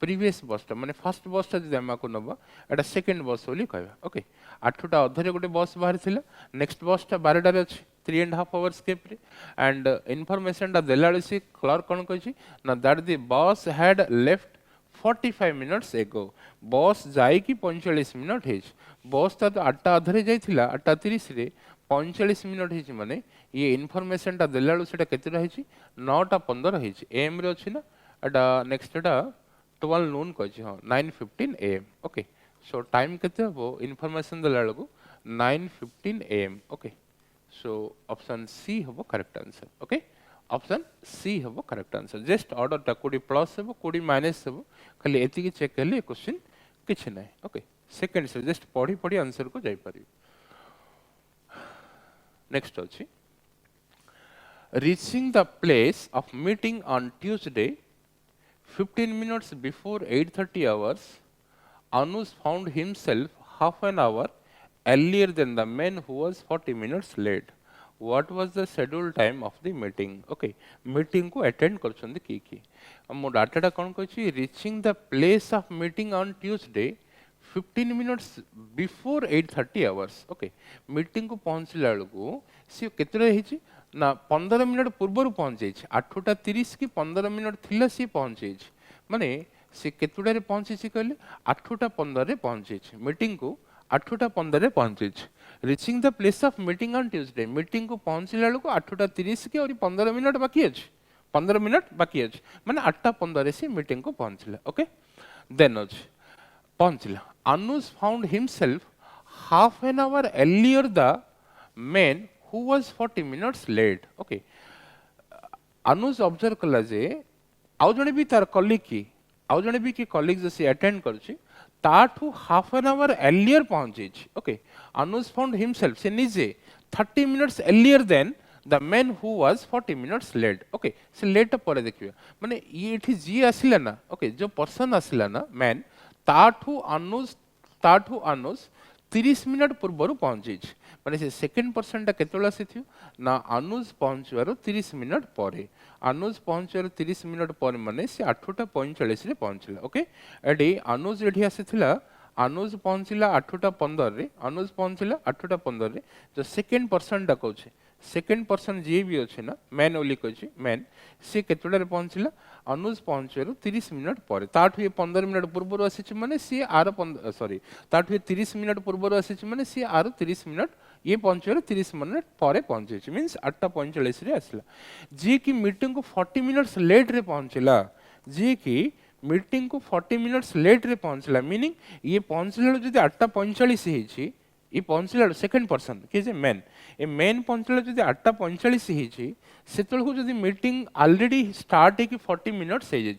प्रीवियस बस टा माने फर्स्ट बस टा जदी हमको नबा एटा सेकंड बस बोली कहबा ओके 8 टा अधे रे गोटे बस बाहर थिला नेक्स्ट बस टा 12 टा रे अछि 3.5 आवर्स केप रे एंड इन्फॉर्मेशन टा देलाळे से क्लर्क कोन कहछि ना that the bus had left 45 minutes एगो बस जाई कि 45 मिनिट हेज बस ता तो 8 अधरे जाइथिला 8:30 रे 45 मिनिट हेज माने ये इन्फॉर्मेशन ता देलाळु सेटा केते रहिछि 9:15 हेज एम रे अछि ना एटा नेक्स्ट एटा 12 नून कहछि हां 9:15 am ओके सो टाइम केते हो इन्फॉर्मेशन देलाळु 9:15 am okay so option C हो correct answer okay option C हबो करेक्ट आंसर जस्ट ऑर्डर टा कोडी प्लस हबो कोडी माइनस हबो खाली एति की चेक करले क्वेश्चन किछ नै ओके सेकंड से जस्ट पढी पढी आंसर को जाई पारि नेक्स्ट अछि reaching the place of meeting on Tuesday 15 minutes before 8:30 hours Anush found himself half an hour earlier than the man who was 40 minutes late what was the schedule time of the meeting. Okay, meeting को attend करछंदी की मो data कौन कही reaching the place of meeting on Tuesday 15 minutes before 8:30 hours. Okay, meeting को पहुंचला बेलू सी केते ना 15 मिनट पूर्व पहुंच 8:30 कि 15 मिनट थिला सी पहुंच माने सी केतुडा पहुंची कहले 8:15 पहुंची मीटिंग को 8:15 पहुंची reaching the place of meeting on Tuesday meeting को पहुंचला बेलू 8:30 कि और 15 मिनट बाकी अछि 15 मिनट बाकी अछि माने 8:15 से मीटिंग को पहुंचला. ओके देन अछि पहुंचला Anuj found himself half an hour earlier the man who was 40 minutes late. Okay, Anuj observe कला जे आउ जने भी तार कलीग की आउ जने भी की कलीग जैसे अटेंड करछि ताठू हाफ एन आवर अर्लियर पहुंची. ओके, अनुज फाउंड हिमसेल्फ से निजे 30 minutes earlier than the man who was 40 minutes late. Okay, से लेट पर देखियो माने ये एठी जी आसिला ना. ओके, जो पर्सन आसिला ना मैन ताठू अनुज 30 मिनट पूर्व पहुंची माने से सेकंड पर्सन टा केतला से थियो ना अनुज पहुंचवार 30 मिनट परे अनुज पहुंचवार 30 मिनट पर माने से 8:45 रे पहुंचला. ओके, एडी अनुज एठी आसीथिला अनुज पहुंचला 8:15 रे अनुज पहुंचला 8:15 रे जो सेकंड पर्सन टा कहूछे सेकंड पर्सन जे भी अछि ना मैन ओली कहूछे मैन से केतला रे पहुंचला अनुज पहुंचवार 30 मिनट पर ताठु ये 15 मिनट पूर्व आसी माने सी आर सॉरी ताठु ये 30 मिनट पूर्व आसी माने सी आर 30 मिनट ये पहुंचवार 30 मिनट पर पहुंचे मीन्स 8:45 रे आसला. जी की मीटिंग को 40 मिनट्स लेट रे पहुंचला जी की मीटिंग को 40 मिनट्स लेट रे पहुंचला मीनिंग ये पहुंचला जदी 8:45 हेछि ये पहुंचला सेकंड पर्सन के जे मैन ए मैन पहुंचला जदी 8:45 हेछि सेतल को जदी मीटिंग ऑलरेडी स्टार्ट है कि 40 मिनट्स हे जे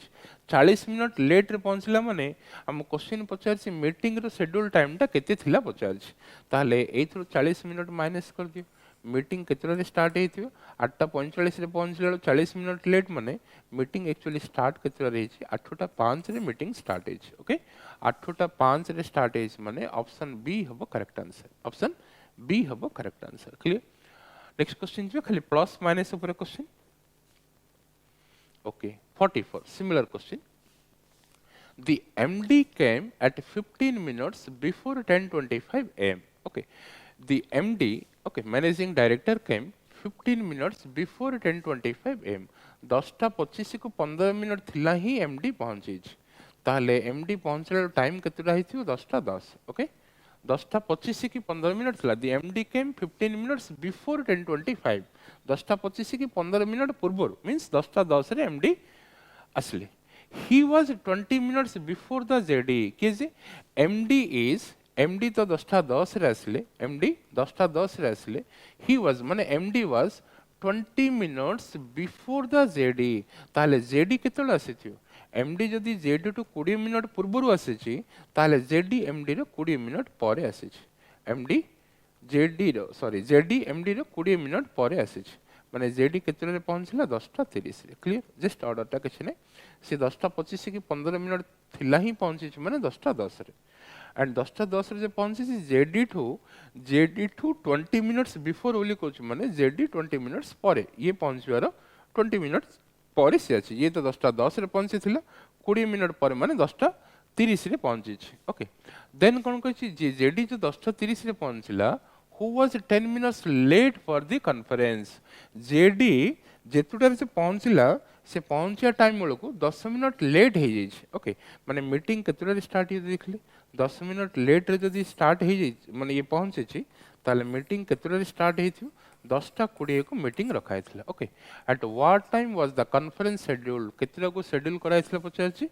40 मिनट लेट रे पहुंचला माने हम क्वेश्चन पचार छी मीटिंग रो शेड्यूल टाइम टा केते थिला पचार छी ताले एथरो 40 मिनट माइनस कर दियो मीटिंग केतरा स्टार्ट हेथियो 8:45 रे पहुंचला 40 मिनट लेट माने मीटिंग एक्चुअली स्टार्ट केतरा रही छी 8:05 रे मीटिंग स्टार्ट हेछि. ओके, 8:05 रे स्टार्ट हेछि माने ऑप्शन बी हबो करेक्ट आंसर. ऑप्शन बी हबो correct answer. Clear. Next question जो खाली प्लस माइनस ऊपर question. Okay, 44 similar question. The MD came at 15 minutes before 10:25 am. Okay, the MD, okay, managing director came 15 minutes before 10:25 am. 10:25 को 15 minute थिला ही MD पहुंची ताले MD पहुंचला time केतरा हिथियो 10:10. Okay, 10:25 की 15 minute थिला the MD came 15 minutes before 10:25. 10:25 की 15 मिनट पूर्व मींस 10:10 रे MD असली. He was 20 minutes before the JD. किजे MD तो 10:10 रे असले MD 10:10 रे असले he was माने MD was 20 minutes before the JD. ताले JD केतला आसीथियो MD जदी JD टू 20 मिनट पूर्व आसीछि ताले JD MD रो 20 मिनट परे आसीछि MD JD रो सॉरी JD MD रो 20 मिनट परे आसीछि माने JD केतरे रे पहुंचला 10:30 रे. क्लियर. जस्ट ऑर्डर टा किछ नै से 10:25 की 15 मिनट थिला ही पहुंची माने 10:10 रे एंड 10:10 रे जे पहुंची JD टू 20 मिनट्स बिफोर ओली कोच माने JD 20 मिनट्स परे ये पहुंचवार 20 मिनट्स परे से अछि ये तो 10:10 रे पहुंची थिला 20 मिनट परे माने 10:30 रे पहुंची. ओके, देन कोन कहछि जे JD जो 10:30 रे पहुंचला who was 10 minutes late for the conference. JD जेतुटार से पहुंचला से पहुंचिया टाइम बेलू 10 मिनट लेट हो जाइए. ओके, माने मीटिंग केतुटार स्टार्ट हो देखले 10 मिनट लेट रे जदी स्टार्ट हो जाइए माने ये पहुंचे ताले मीटिंग केतुटार स्टार्ट हेथियो 10:20 को मीटिंग रखा था. Okay, at what time was the conference schedule केतरा को शेड्यूल कराइथिला पचारछि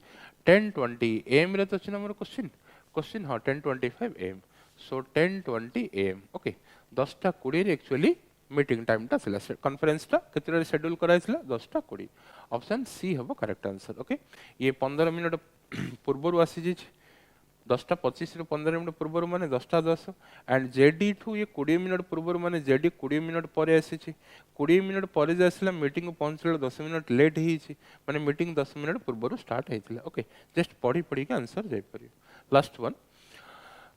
10:20 am रे तो अछि हमर क्वेश्चन हां 10:25 am. So 10:20 am. ओके, 10:20 रे एक्चुअली मीटिंग टाइम टा थिला कॉन्फ्रेंस टा केतरा शेड्यूल कराइथिला 10:20. ऑप्शन सी हबो करेक्ट आंसर. ओके, ये 15 मिनट पूर्व आसी जे 10:25 रे 15 मिनट पूर्व माने 10:10 एंड JD ठू ये 20 मिनट पूर्व माने JD 20 मिनट परे आसी 20 मिनट परे जे आसला मीटिंग पहुंचला 10 मिनट लेट ही माने मीटिंग 10 मिनट पूर्व स्टार्ट हेतिला. ओके, जस्ट पढ़ी के आंसर जाय परियो. Last one.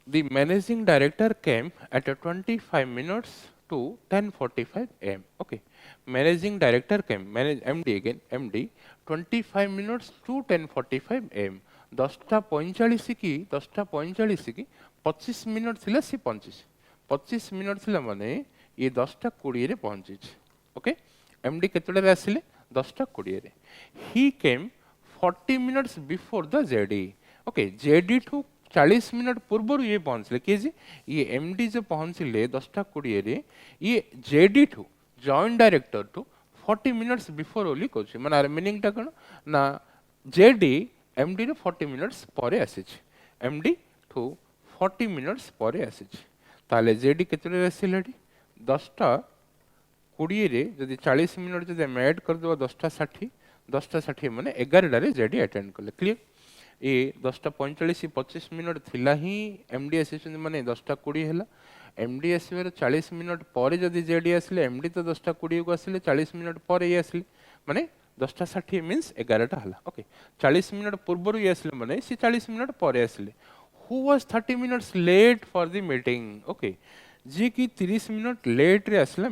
The managing director came at 25 minutes to 10:45 am. Okay, managing director came, manage MD again, MD 25 minutes to 10:45 am. 10:45 की 10:45 की 25 मिनट थिला सी पहुंची 25 मिनट थिला माने ये 10:20 रे पहुंची. ओके, एमडी केतडे आसिले 10:20 रे. ही केम 40 minutes before the JD. Okay, JD ठू 40 मिनट पूर्व ये पहुंचले कि जी ये एमडी जो पहुंचले 10:20 रे, ये जेडी ठू जॉइंट डायरेक्टर ठू 40 मिनट्स बिफोर ओली कहछि. माने मीनिंग टा कोन ना जेडी एमडी रे 40 मिनट्स परे आसिछ, एमडी ठू 40 मिनट्स परे आसिछ. ताले जेडी केतरे आसिलेडी 10:20 रे जदि 40 मिनट जदि हम ऐड कर दो 10:60 माने 11 रे जेडी अटेंड करले. क्लियर. ये 10:45 25 मिनट थिला ही एमडी आसिछन माने 10:20 हैला. एमडी आसीबार 40 मिनट परे जदि जेडी आसिले, एमडी तो 10:20 को आसिले 40 मिनट परे ये आसिले माने 10:60 मीन्स 11टा हला. ओके, 40 मिनट पूर्व ये आसिले माने सी 40 मिनट परे आसिले. Who was 30 minutes late for the meeting. Okay, G की 30 मिनट लेट रे आसिला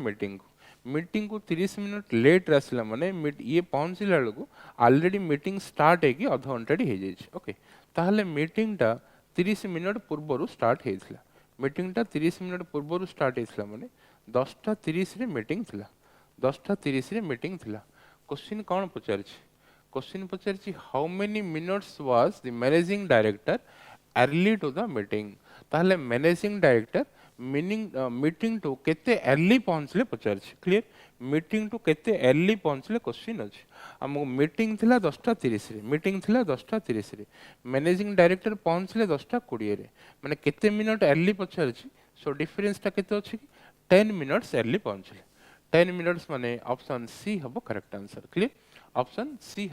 मीटिंग को 30 मिनट लेट रे आसिला माने ये पहुंचला लको ऑलरेडी मीटिंग स्टार्ट हेकी आधा घंटा डी हे जाई. ओके, ताहले मीटिंग टा 30 मिनट पूर्व स्टार्ट हेथिला. मीटिंग टा 30 मिनट पूर्व स्टार्ट हेथिला माने 10:30 रे मीटिंग थिला. 10:30 रे मीटिंग थिला. क्वेश्चन कौन पचारछि? क्वेश्चन पचारछि how many minutes was the managing director early to the meeting. ताहले मैनेजिंग डायरेक्टर मीटिंग टू केते अर्ली पहुंचले पचारछि. क्लियर. मीटिंग टू केते अर्ली पहुंचले क्वेश्चन अछि. हमको मीटिंग थिला 10:30 रे, मीटिंग थिला 10:30 रे, मैनेजिंग डायरेक्टर पहुंचले 10:20 रे माने केते मिनट अर्ली पचारछि. सो डिफरेंस टा केते अछि? 10 मिनट्स अर्ली पहुंचले. 10 मिनट्स माने ऑप्शन सी हबो correct answer. Clear. Option C हबो